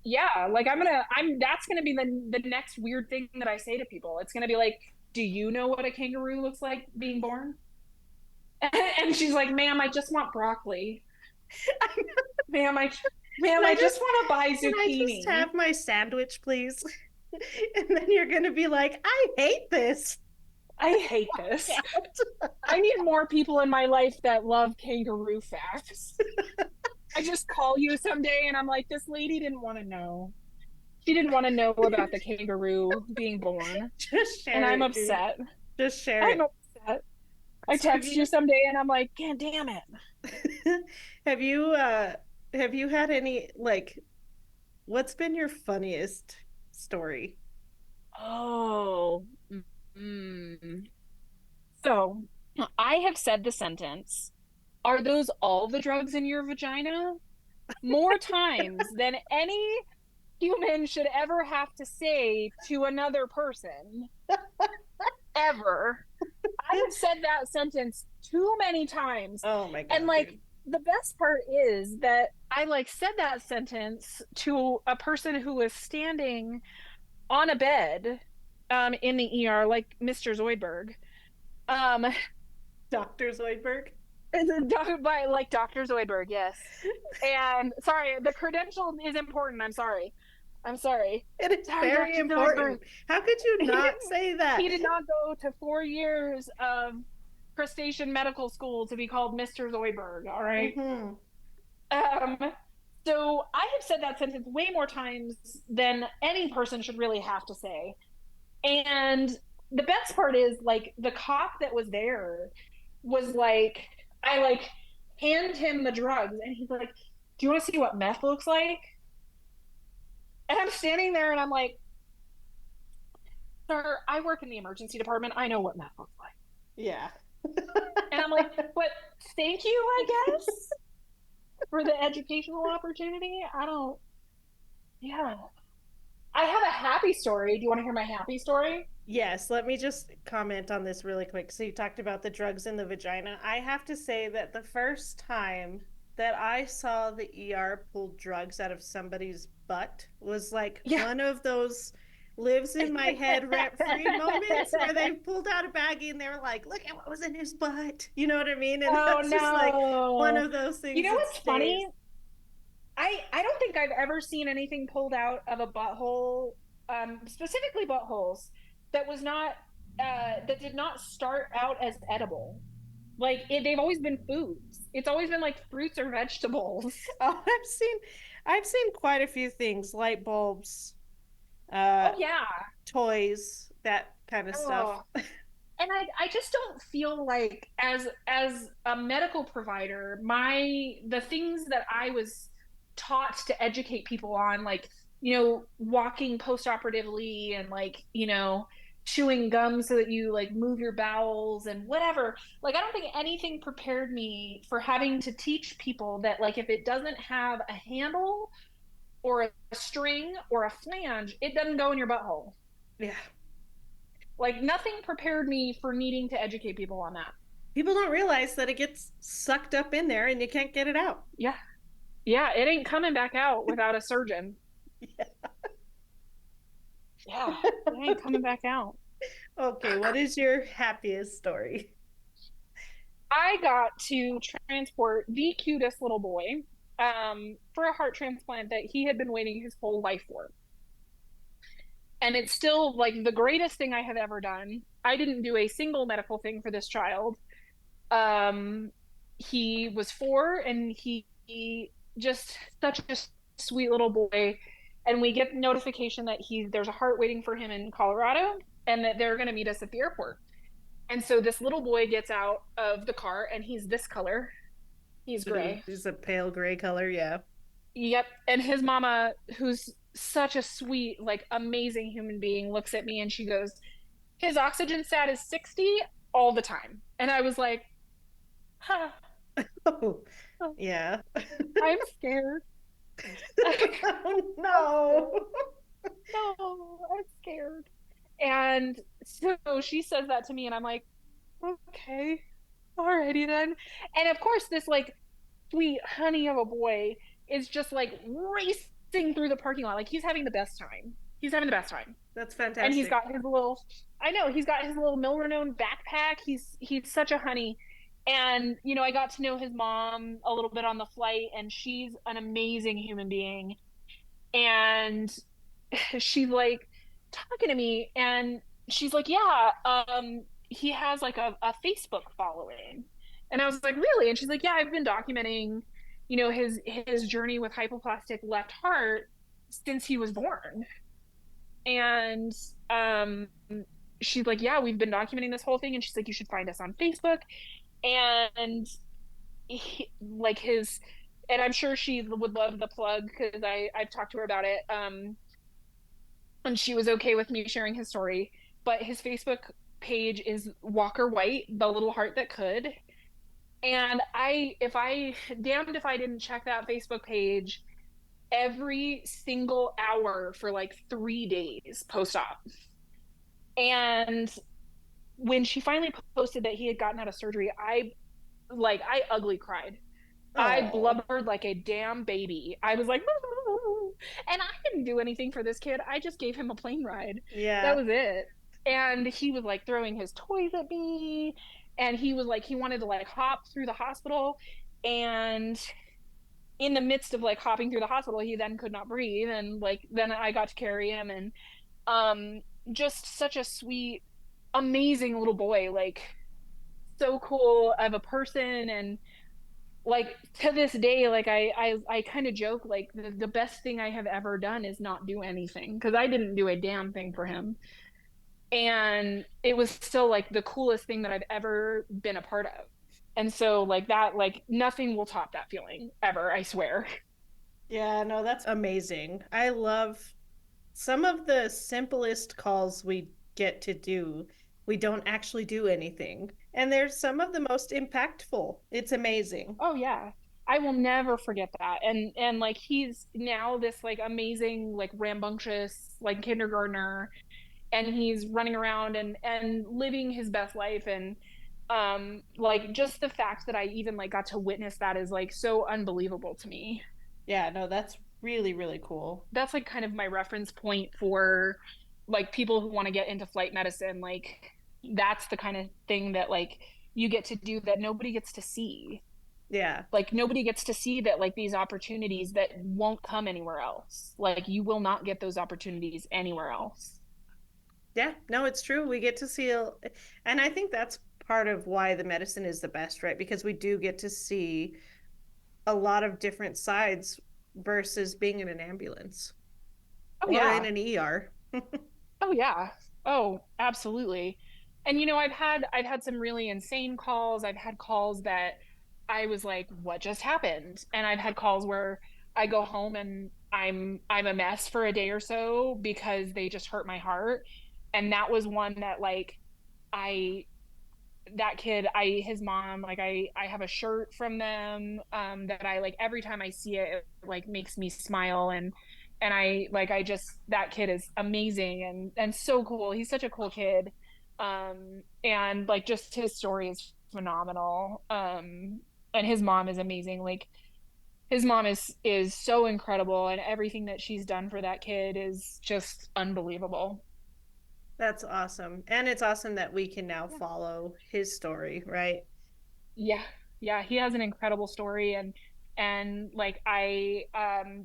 Yeah, like I'm that's gonna be the next weird thing that I say to people. It's gonna be like, do you know what a kangaroo looks like being born? And she's like, ma'am, I just want broccoli. Ma'am, I Can ma'am, I I just just want to buy can I just zucchini. have my sandwich, please? And then you're gonna be like, I hate this. I hate this. I need more people in my life that love kangaroo facts. I just call you someday and I'm like, this lady didn't want to know. She didn't want to know about the kangaroo being born. Just And share I'm it, dude. upset. Just share I'm it. upset. I So text you someday and I'm like, God damn it. have you have you had any like what's been your funniest story? Oh. Mm. So I have said the sentence, are those all the drugs in your vagina? More times than any human should ever have to say to another person, ever. I have said that sentence too many times. Oh my And God, like dude. the best part is that I like said that sentence to a person who was standing on a bed in the ER, like Mr. Zoidberg. Um, Dr. Zoidberg. by like Dr. Zoidberg, yes. And sorry, the credential is important. I'm sorry. I'm sorry. It is Sorry, very Dr. Zoidberg. important. How could you He not didn't say that? he did not go to 4 years of crustacean medical school to be called Mr. Zoidberg, all right? Hmm. Um, so I have said that sentence way more times than any person should really have to say. And the best part is like the cop that was there was like, I like hand him the drugs and he's like, do you want to see what meth looks like? And I'm standing there and I'm like, sir, I work in the emergency department. I know what meth looks like. Yeah. And I'm like, but thank you, I guess, for the educational opportunity. I don't, yeah. I have a happy story. Do you want to hear my happy story? Yes, let me just comment on this really quick. So you talked about the drugs in the vagina. I have to say that the first time that I saw the ER pull drugs out of somebody's butt was like Yeah. one of those lives in my head rent free moments where they pulled out a baggie and they were like, look at what was in his butt. You know what I mean? And Oh that's just like one no. of those You things know that what's stays. funny? I don't think I've ever seen anything pulled out of a butthole, specifically buttholes, that was not that did not start out as edible. Like they've always been foods. It's always been like fruits or vegetables. Oh, I've seen quite a few things, light bulbs, uh, Oh yeah. toys, that kind of stuff. Oh. And I just don't feel like as a medical provider, the things that I was taught to educate people on, like, walking post-operatively and like, chewing gum so that you like move your bowels and whatever. Like I don't think anything prepared me for having to teach people that like if it doesn't have a handle or a string or a flange, it doesn't go in your butthole. Yeah. Like nothing prepared me for needing to educate people on that. People don't realize that it gets sucked up in there and you can't get it out. Yeah. Yeah, it ain't coming back out without a surgeon. Yeah. Yeah, it ain't coming back out. Okay, what is your happiest story? I got to transport the cutest little boy for a heart transplant that he had been waiting his whole life for. And it's still like the greatest thing I have ever done. I didn't do a single medical thing for this child. Um, he was 4 and he just such a sweet little boy. And we get notification that there's a heart waiting for him in Colorado and that they're going to meet us at the airport. And so this little boy gets out of the car and he's this color. He's So gray. he's a pale gray color, yeah. Yep. And his mama, who's such a sweet, like amazing human being, looks at me and she goes, his oxygen stat is 60 all the time. And I was like, huh, Oh, yeah. I'm scared. Oh no. No, I'm scared. And so she says that to me, and I'm like, okay, alrighty then. And of course, this like sweet honey of a boy is just like racing through the parking lot. Like he's having the best time. He's having the best time. That's And he's fantastic. got his little, I know, he's got his little Milranone backpack. He's such a honey. And, you know, I got to know his mom a little bit on the flight, and she's an amazing human being. And she's like talking to me and she's like, yeah, he has like a Facebook following. And I was like, really? And she's like, yeah, I've been documenting, you know, his journey with hypoplastic left heart since he was born. And um she's like, yeah, we've been documenting this whole thing. And she's like, you should find us on Facebook. And like his, and I'm sure she would love the plug because I've talked to her about it. And she was okay with me sharing his story. But his Facebook page is Walker White, the little heart that could. And damned if I didn't check that Facebook page every single hour for like 3 days post op. And when she finally posted that he had gotten out of surgery, I ugly cried. I Oh, blubbered like a damn baby. I was like, and I didn't do anything for this kid. I just gave him a plane ride. That yeah. was it. And he was like throwing his toys at me. And he was like, he wanted to like hop through the hospital. And in the midst of like hopping through the hospital, he then could not breathe. And like, then I got to carry him. And um, just such a sweet, amazing little boy. Like, so cool of a person. And like to this day, like I kind of joke like the best thing I have ever done is not do anything because I didn't do a damn thing for him. And it was still like the coolest thing that I've ever been a part of. And so like that, like nothing will top that feeling ever, I swear. Yeah, no, that's amazing. I love some of the simplest calls we get to do. We don't actually do anything. And they're some of the most impactful. It's amazing. Oh yeah. I will never forget that. And like he's now this like amazing, like rambunctious, like kindergartner, and he's running around and living his best life. And like just the fact that I even like got to witness that is like so unbelievable to me. Yeah, no, that's really, really cool. That's like kind of my reference point for like people who want to get into flight medicine. Like that's the kind of thing that like you get to do that nobody gets to see. Yeah. Like nobody gets to see that like these opportunities that won't come anywhere else. Like you will not get those opportunities anywhere else. Yeah, no, it's true. We get to see, and I think that's part of why the medicine is the best, right? Because we do get to see a lot of different sides versus being in an ambulance Oh or in yeah. an ER. Oh yeah. Oh, absolutely. And you know, I've had some really insane calls. I've had calls that I was like, what just happened? And I've had calls where I go home and I'm a mess for a day or so because they just hurt my heart. And that was one that like I that kid, his mom, like I have a shirt from them that I like every time I see it, it like makes me smile. And I just, that kid is amazing and so cool. He's such a cool kid. And like just his story is phenomenal. And his mom is amazing. Like his mom is so incredible, and everything that she's done for that kid is just unbelievable. That's awesome. And it's awesome that we can now follow his story, right? Yeah. Yeah, he has an incredible story. And like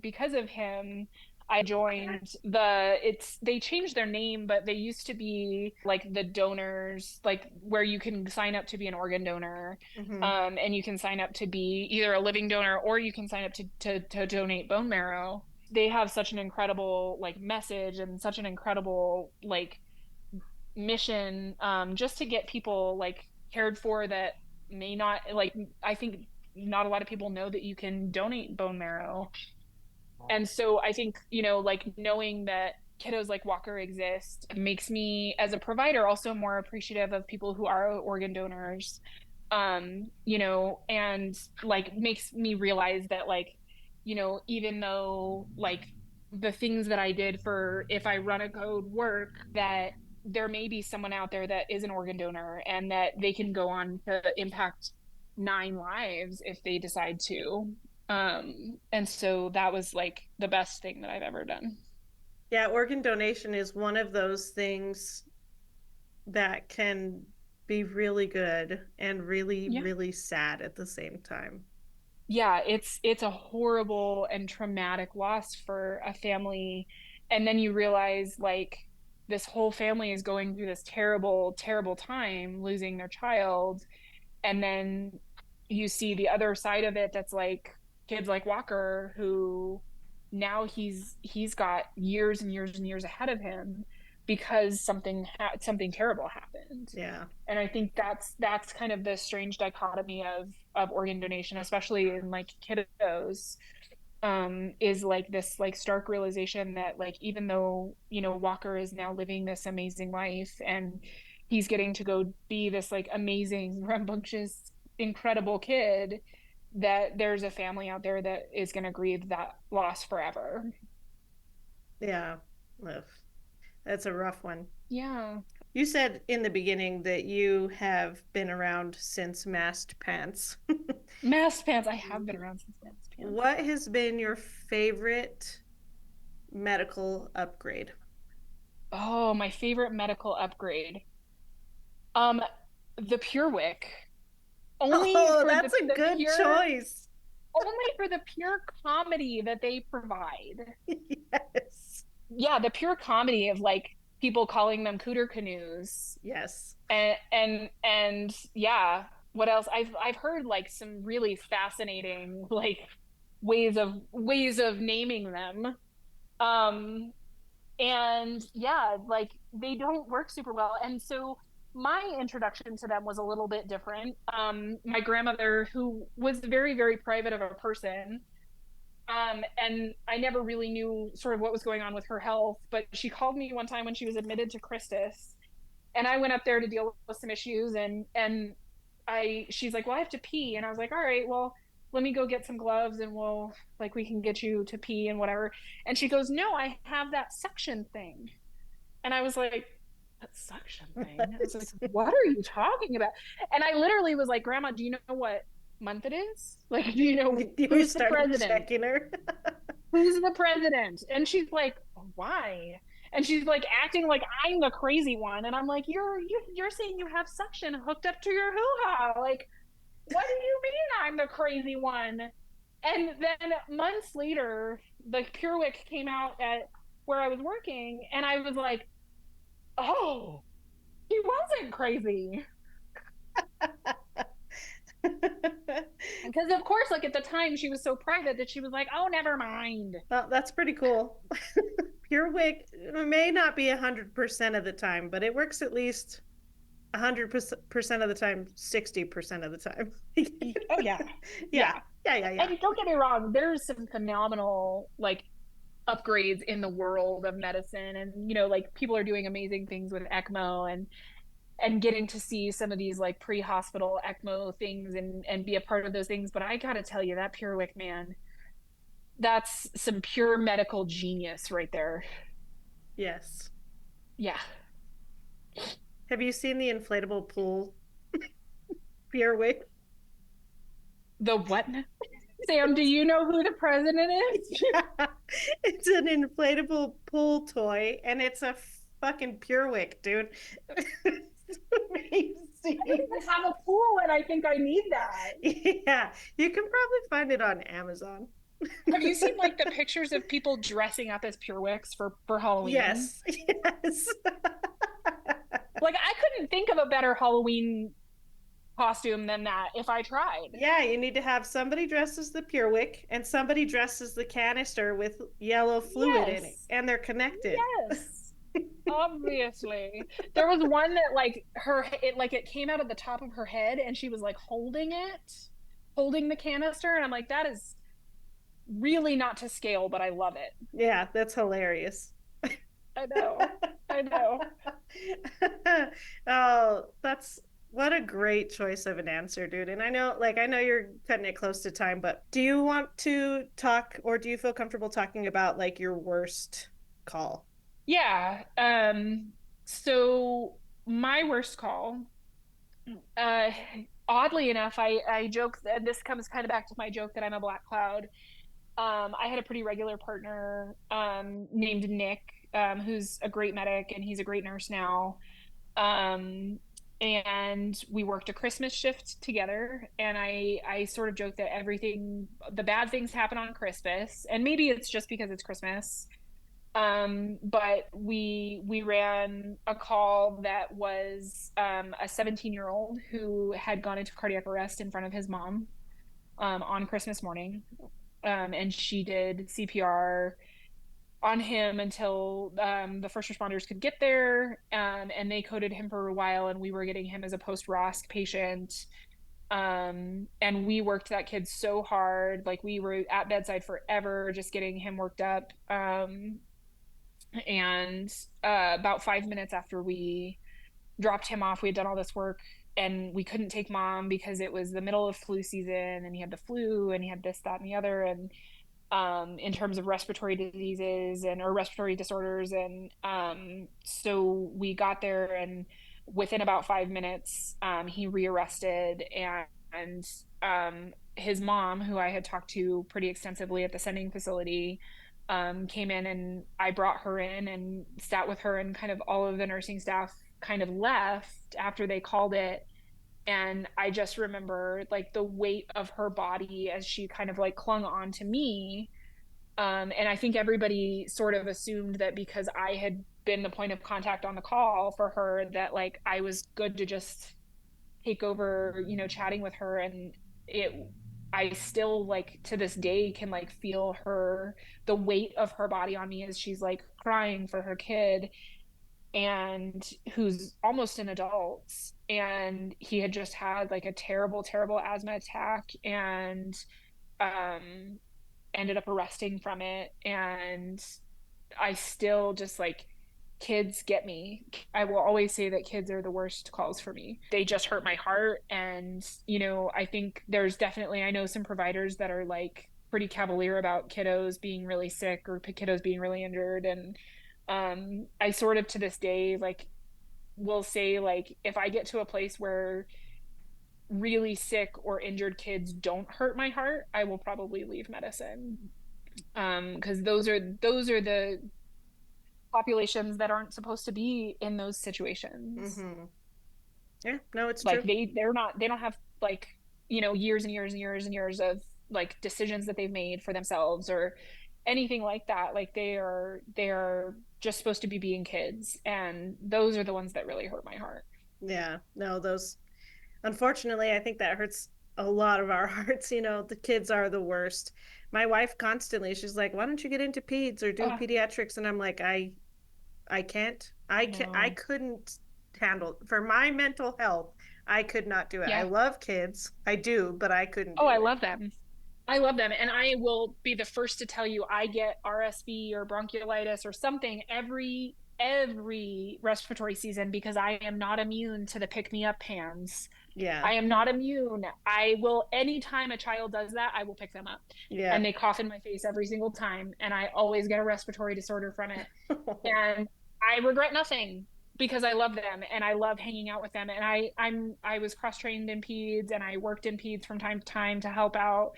because of him, I joined it's they changed their name, but they used to be like the donors, like where you can sign up to be an organ donor. Mm-hmm. And you can sign up to be either a living donor, or you can sign up to donate bone marrow. They have such an incredible like message and such an incredible like mission, just to get people like cared for that may not like, I think not a lot of people know that you can donate bone marrow. And so I think, like knowing that kiddos like Walker exist makes me as a provider also more appreciative of people who are organ donors. And like makes me realize that like, even though like the things that I did for if I run a code work, that there may be someone out there that is an organ donor and that they can go on to impact 9 lives if they decide to. And so that was like the best thing that I've ever done. Yeah, organ donation is one of those things that can be really good and really, Yeah. really sad at the same time. Yeah, it's a horrible and traumatic loss for a family. And then you realize like this whole family is going through this terrible, terrible time losing their child. And then you see the other side of it, that's like kids like Walker, who now he's got years and years and years ahead of him because something terrible happened. Yeah. And I think that's kind of the strange dichotomy of organ donation, especially in like kiddos, is like this like stark realization that like even though Walker is now living this amazing life, and he's getting to go be this like amazing rambunctious incredible kid, that there's a family out there that is going to grieve that loss forever. Yeah. Ugh. That's a rough one. Yeah. You said in the beginning that you have been around since Masked Pants. Mask pants, I have been around since mask pants. What has been your favorite medical upgrade? Oh, my favorite medical upgrade. Um, the Pure Wick. Only Oh, for that's a the good pure choice. only for the pure comedy that they provide. Yes. Yeah, the pure comedy of like people calling them cooter canoes. Yes. And yeah, what else? I've heard like some really fascinating like ways of naming them. Um and yeah, like they don't work super well. And so my introduction to them was a little bit different. My grandmother, who was very, very private of a person, and I never really knew sort of what was going on with her health, but she called me one time when she was admitted to Christus, and I went up there to deal with some issues, and she's like, well, I have to pee. And I was like, all right, well, let me go get some gloves and we can get you to pee and whatever. And she goes, no, I have that suction thing. And I was like, that suction thing? I was like, what are you talking about? And I literally was like, Grandma, do you know what month it is? Like, do you know You who's the started president? checking her. Who's the president? And she's like, why? And she's like acting like I'm the crazy one. And I'm like, you're saying you have suction hooked up to your hoo-ha. Like, what do you mean I'm the crazy one? And then months later, the Purewick came out at where I was working, and I was like, oh, he wasn't crazy. Because of course, like at the time, she was so private that she was like, "Oh, never mind." Well, that's pretty cool. Pure Wick may not be 100% of the time, but it works at least 100% of the time, 60% of the time. Oh yeah, Yeah. yeah. Yeah, yeah, yeah. And don't get me wrong, there's some phenomenal like upgrades in the world of medicine. And, like people are doing amazing things with ECMO and getting to see some of these like pre-hospital ECMO things and be a part of those things. But I gotta tell you, that Pirowick man, that's some pure medical genius right there. Yes. Yeah. Have you seen the inflatable pool beer wick? The what? Sam, do you know who the president is? It's an inflatable pool toy and it's a fucking pure wick, dude. It's I don't amazing. even have a pool and I think I need that. Yeah, you can probably find it on Amazon. Have you seen like the pictures of people dressing up as Purewicks for Halloween? Yes, yes. Like I couldn't think of a better Halloween costume than that if I tried. Yeah, you need to have somebody dressed as the pure wick and somebody dressed as the canister with yellow fluid in it, Yes. and they're connected. Yes. Obviously. There was one that like it came out of the top of her head and she was like holding the canister, and I'm like, that is really not to scale, but I love it. Yeah, that's hilarious. I know. I know. Oh, that's what a great choice of an answer, dude. And I know you're cutting it close to time, but do you want to talk or do you feel comfortable talking about like your worst call? Yeah. So my worst call, uh, oddly enough, I joke, and this comes kind of back to my joke that I'm a black cloud. I had a pretty regular partner, named Nick, who's a great medic and he's a great nurse now. Um, and we worked a Christmas shift together. And I sort of joke that the bad things happen on Christmas. And maybe it's just because it's Christmas. But we ran a call that was a 17-year-old who had gone into cardiac arrest in front of his mom on Christmas morning. And she did CPR on him until the first responders could get there, and they coded him for a while, and we were getting him as a post-ROSC patient. And we worked that kid so hard, like we were at bedside forever, just getting him worked up. And about 5 minutes after we dropped him off, we had done all this work and we couldn't take mom because it was the middle of flu season and he had the flu and he had this, that, and the other. And in terms of respiratory diseases and or respiratory disorders. And so we got there, and within about 5 minutes, he rearrested, and his mom, who I had talked to pretty extensively at the sending facility, came in, and I brought her in and sat with her, and kind of all of the nursing staff kind of left after they called it. And I just remember like the weight of her body as she kind of like clung on to me. And I think everybody sort of assumed that because I had been the point of contact on the call for her, that like I was good to just take over, chatting with her. And it, I still like to this day can like feel the weight of her body on me as she's like crying for her kid, and who's almost an adult, and he had just had like a terrible terrible asthma attack, and um ended up arresting from it. And I still just like, kids get me. I will always say that kids are the worst calls for me. They just hurt my heart. And I think there's definitely, I know some providers that are like pretty cavalier about kiddos being really sick or kiddos being really injured. And I sort of to this day like will say like, if I get to a place where really sick or injured kids don't hurt my heart, I will probably leave medicine. Because those are the populations that aren't supposed to be in those situations. Mm-hmm. Yeah, no, it's Like true. they don't have like, years and years and years and years of like decisions that they've made for themselves or anything like that. Like they are just supposed to be being kids, and those are the ones that really hurt my heart. Yeah, no, those unfortunately, I think that hurts a lot of our hearts. The kids are the worst. My wife constantly, she's like, "Why don't you get into peds or do uh, pediatrics?" And I'm like, I can't. I I know. couldn't handle for my mental health. I could not do it. I Yeah. love kids. I do, but I couldn't Oh, I do it. love them. I love them. And I will be the first to tell you I get RSV or bronchiolitis or something every respiratory season because I am not immune to the pick me up hands. Yeah. I am not immune. I will, anytime a child does that, I will pick them up. Yeah. And they cough in my face every single time. And I always get a respiratory disorder from it. And I regret nothing because I love them and I love hanging out with them. And I was cross-trained in peds and I worked in peds from time to time to help out.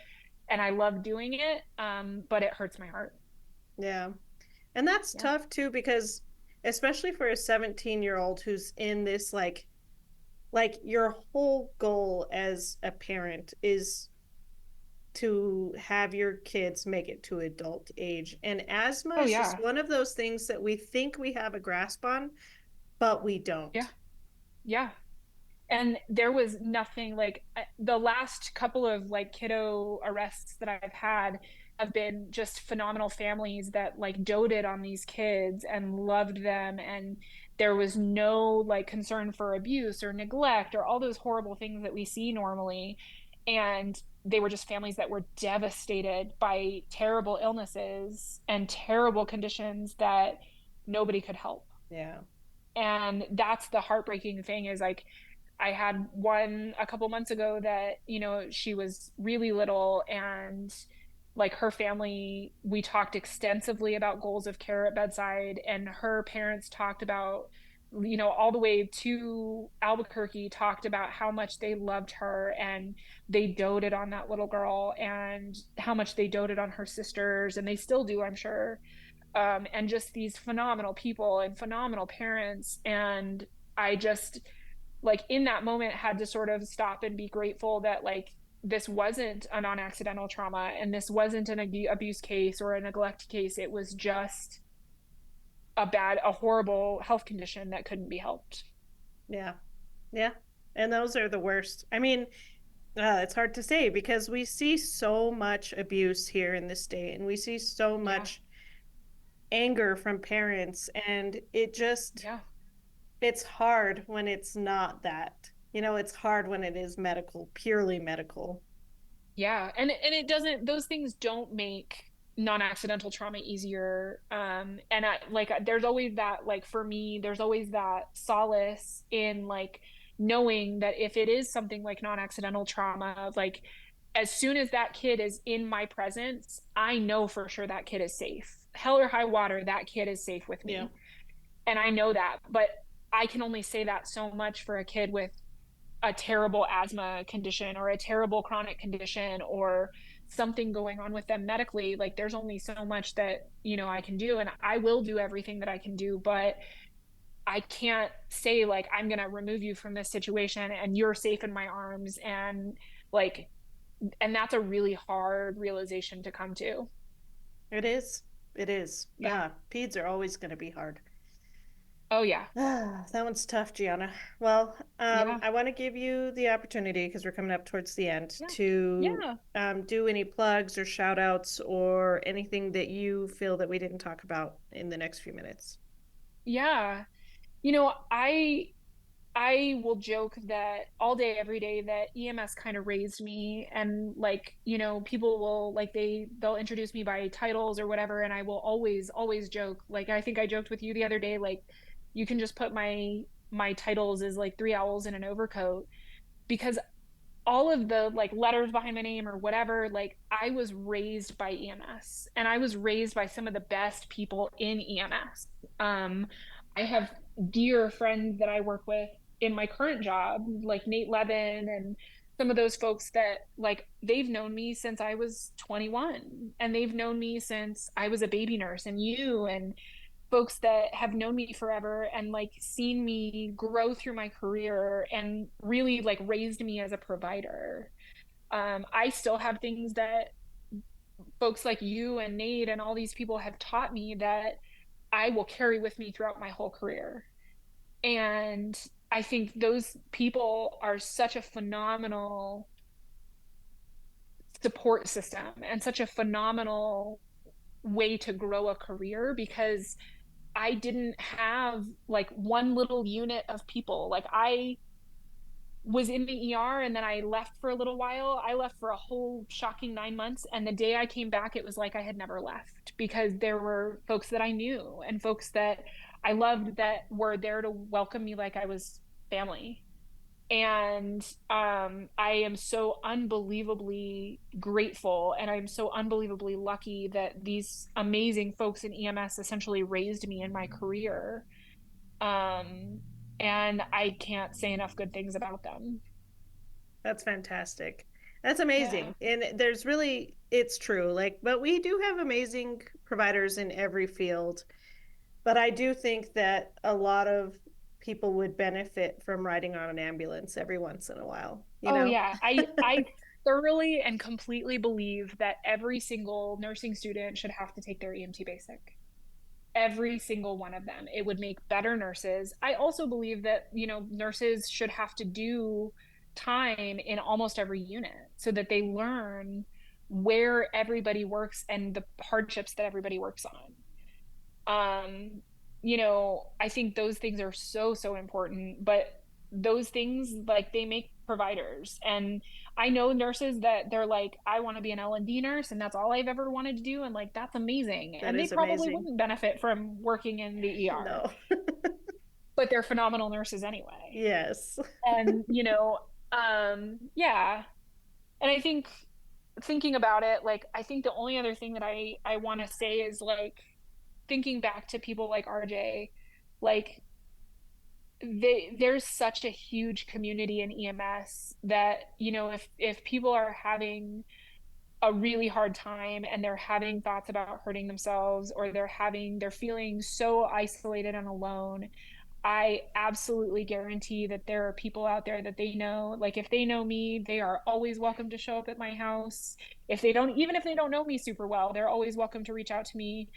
And I love doing it. But it hurts my heart. Yeah. And that's Yeah. tough too, because especially for a 17-year-old who's in this like your whole goal as a parent is to have your kids make it to adult age. And asthma Oh is just yeah. one of those things that we think we have a grasp on, but we Yeah. don't. Yeah. And there was nothing like the last couple of like kiddo arrests that I've had have been just phenomenal families that like doted on these kids and loved them. And there was no like concern for abuse or neglect or all those horrible things that we see normally. And they were just families that were devastated by terrible illnesses and terrible conditions that nobody could help. Yeah. And that's the heartbreaking thing is like I had one a couple months ago that, she was really little and like her family, we talked extensively about goals of care at bedside, and her parents talked about, all the way to Albuquerque, talked about how much they loved her and they doted on that little girl and how much they doted on her sisters, and they still do, I'm sure. And just these phenomenal people and phenomenal parents. And I just, like in that moment had to sort of stop and be grateful that like this wasn't a non-accidental trauma and this wasn't an abuse case or a neglect case. It was just a horrible health condition that couldn't be helped. Yeah. Yeah. And those are the worst. I mean, it's hard to say because we see so much abuse here in the state and we see so Yeah. much anger from parents, and it just Yeah. it's hard when it's not that. It's hard when it is medical, purely medical. Yeah. And it doesn't, those things don't make non-accidental trauma easier. And there's always that, like for me, there's always that solace in like knowing that if it is something like non-accidental trauma, like as soon as that kid is in my presence, I know for sure that kid is safe. Hell or high water, that kid is safe with Yeah. me. And I know that, but I can only say that so much for a kid with a terrible asthma condition or a terrible chronic condition or something going on with them medically. Like there's only so much that I can do, and I will do everything that I can do, but I can't say like I'm going to remove you from this situation and you're safe in my arms. And like, and that's a really hard realization to come to. It is. It is. Yeah. Peds are always going to be hard. Oh yeah. That one's tough, Gianna. Well, Yeah. I want to give you the opportunity because we're coming up towards the end Yeah. to Yeah. do any plugs or shout outs or anything that you feel that we didn't talk about in the next few minutes. Yeah. You know, I will joke that all day, every day that EMS kind of raised me, and like, people will like they'll introduce me by titles or whatever, and I will always joke. Like I think I joked with you the other day, like you can just put my titles as like three owls in an overcoat because all of the like letters behind my name or whatever, like I was raised by EMS and I was raised by some of the best people in EMS. I have dear friends that I work with in my current job, like Nate Levin and some of those folks that like they've known me since I was 21 and they've known me since I was a baby nurse, and you and folks that have known me forever and like seen me grow through my career and really like raised me as a provider. I still have things that folks like you and Nate and all these people have taught me that I will carry with me throughout my whole career. And I think those people are such a phenomenal support system and such a phenomenal way to grow a career because I didn't have like one little unit of people. Like was in the ER and then I left for a little while. I left for a whole shocking 9 months. And the day I came back, it was like I had never left because there were folks that I knew and folks that I loved that were there to welcome me like I was family. And I am so unbelievably grateful and I'm so unbelievably lucky that these amazing folks in EMS essentially raised me in my career. Um, and I can't say enough good things about them. That's fantastic. That's Yeah. amazing. And there's really, it's true. Like, but we do have amazing providers in every field. But I do think that a lot of people would benefit from riding on an ambulance every once in a while, you Oh know? yeah. I thoroughly and completely believe that every single nursing student should have to take their EMT basic. Every single one of them. It would make better nurses. I also believe that, nurses should have to do time in almost every unit so that they learn where everybody works and the hardships that everybody works on. I think those things are so, so important, but those things like they make providers. And I know nurses that they're like, I want to be an L&D nurse and that's all I've ever wanted to do. And like, that's amazing. That And they is probably amazing. wouldn't benefit from working in the ER, No. but they're phenomenal nurses anyway. Yes. And, yeah. And I think thinking about it, like, I think the only other thing that I want to say is like, thinking back to people like RJ, like there's such a huge community in EMS that, if people are having a really hard time and they're having thoughts about hurting themselves or they're feeling so isolated and alone, I absolutely guarantee that there are people out there that they know. Like if they know me, they are always welcome to show up at my house. Even if they don't know me super well, they're always welcome to reach out to me.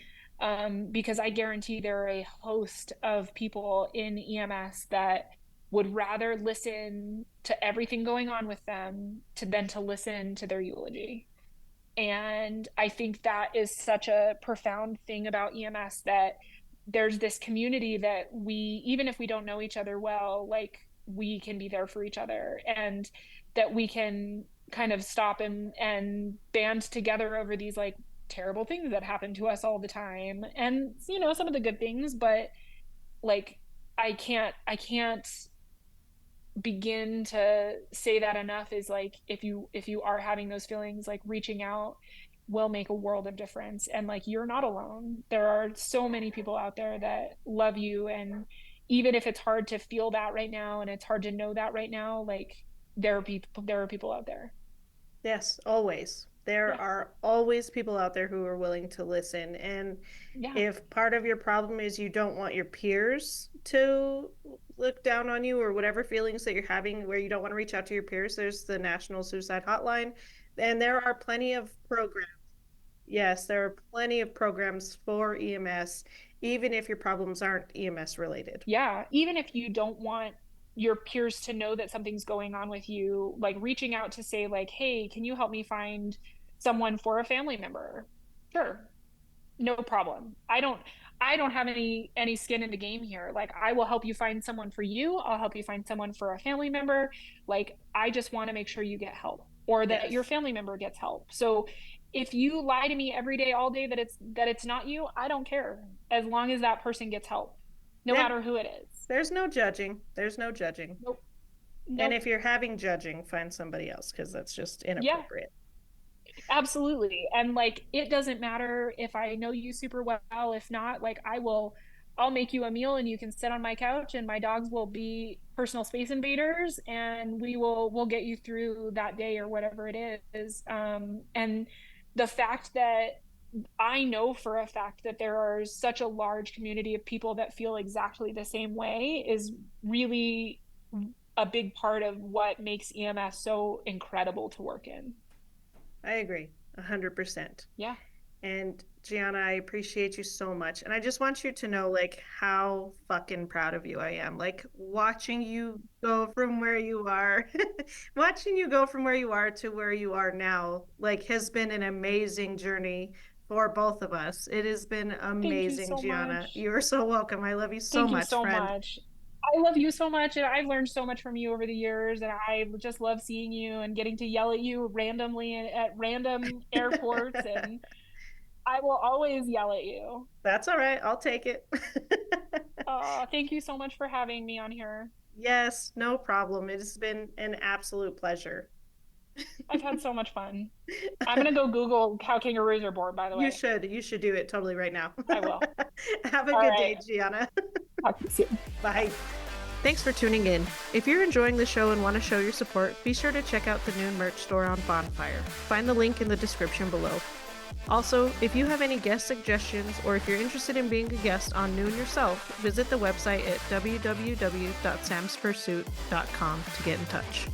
Because I guarantee there are a host of people in EMS that would rather listen to everything going on with them than to listen to their eulogy. And I think that is such a profound thing about EMS, that there's this community that even if we don't know each other well, like we can be there for each other and that we can kind of stop and band together over these like terrible things that happen to us all the time. And, some of the good things, but like I can't begin to say that enough is like if you are having those feelings, like reaching out will make a world of difference. And like you're not alone. There are so many people out there that love you, and even if it's hard to feel that right now and it's hard to know that right now, like there are people out there. Yes, always. There Yeah. are always people out there who are willing to listen. And Yeah. if part of your problem is you don't want your peers to look down on you or whatever feelings that you're having where you don't want to reach out to your peers, there's the National Suicide Hotline. And there are plenty of programs. Yes, there are plenty of programs for EMS, even if your problems aren't EMS related. Yeah, even if you don't want your peers to know that something's going on with you, like reaching out to say like, "Hey, can you help me find someone for a family member?" Sure. No problem. I don't have any skin in the game here. Like I will help you find someone for you. I'll help you find someone for a family member. Like I just want to make sure you get help or that your Yes. family member gets help. So if you lie to me every day all day that it's not you, I don't care as long as that person gets help. No Yeah, matter who it is. there's no judging. There's no judging. Nope. And Nope. if you're having judging, find somebody else because that's just Yeah. inappropriate. Absolutely. And like it doesn't matter if I know you super well. If not, like I'll make you a meal and you can sit on my couch and my dogs will be personal space invaders and we'll get you through that day or whatever it is. And the fact that I know for a fact that there are such a large community of people that feel exactly the same way is really a big part of what makes EMS so incredible to work in. I agree, 100%. Yeah. And Gianna, I appreciate you so much. And I just want you to know, like, how fucking proud of you I am. Like, watching you go from where you are, watching you go from where you are to where you are now, like, has been an amazing journey for both of us. It has been Thank you amazing, so Gianna. much. You are so welcome. I love you so Thank you much, so friend. much. I love you so much, and I've learned so much from you over the years, and I just love seeing you and getting to yell at you randomly at random airports, and I will always yell at you. That's all right. I'll take it. Thank you so much for having me on here. Yes, no problem. It has been an absolute pleasure. I've had so much fun. I'm gonna go Google how kangaroos are born, by the You way. should. You should do it totally right now. I will. Have a All good right. day, Gianna. Talk to you soon. Bye. Thanks for tuning in. If you're enjoying the show and want to show your support, be sure to check out the Noon merch store on Bonfire. Find the link in the description below. Also, if you have any guest suggestions or if you're interested in being a guest on Noon yourself, visit the website at www.samspursuit.com to get in touch.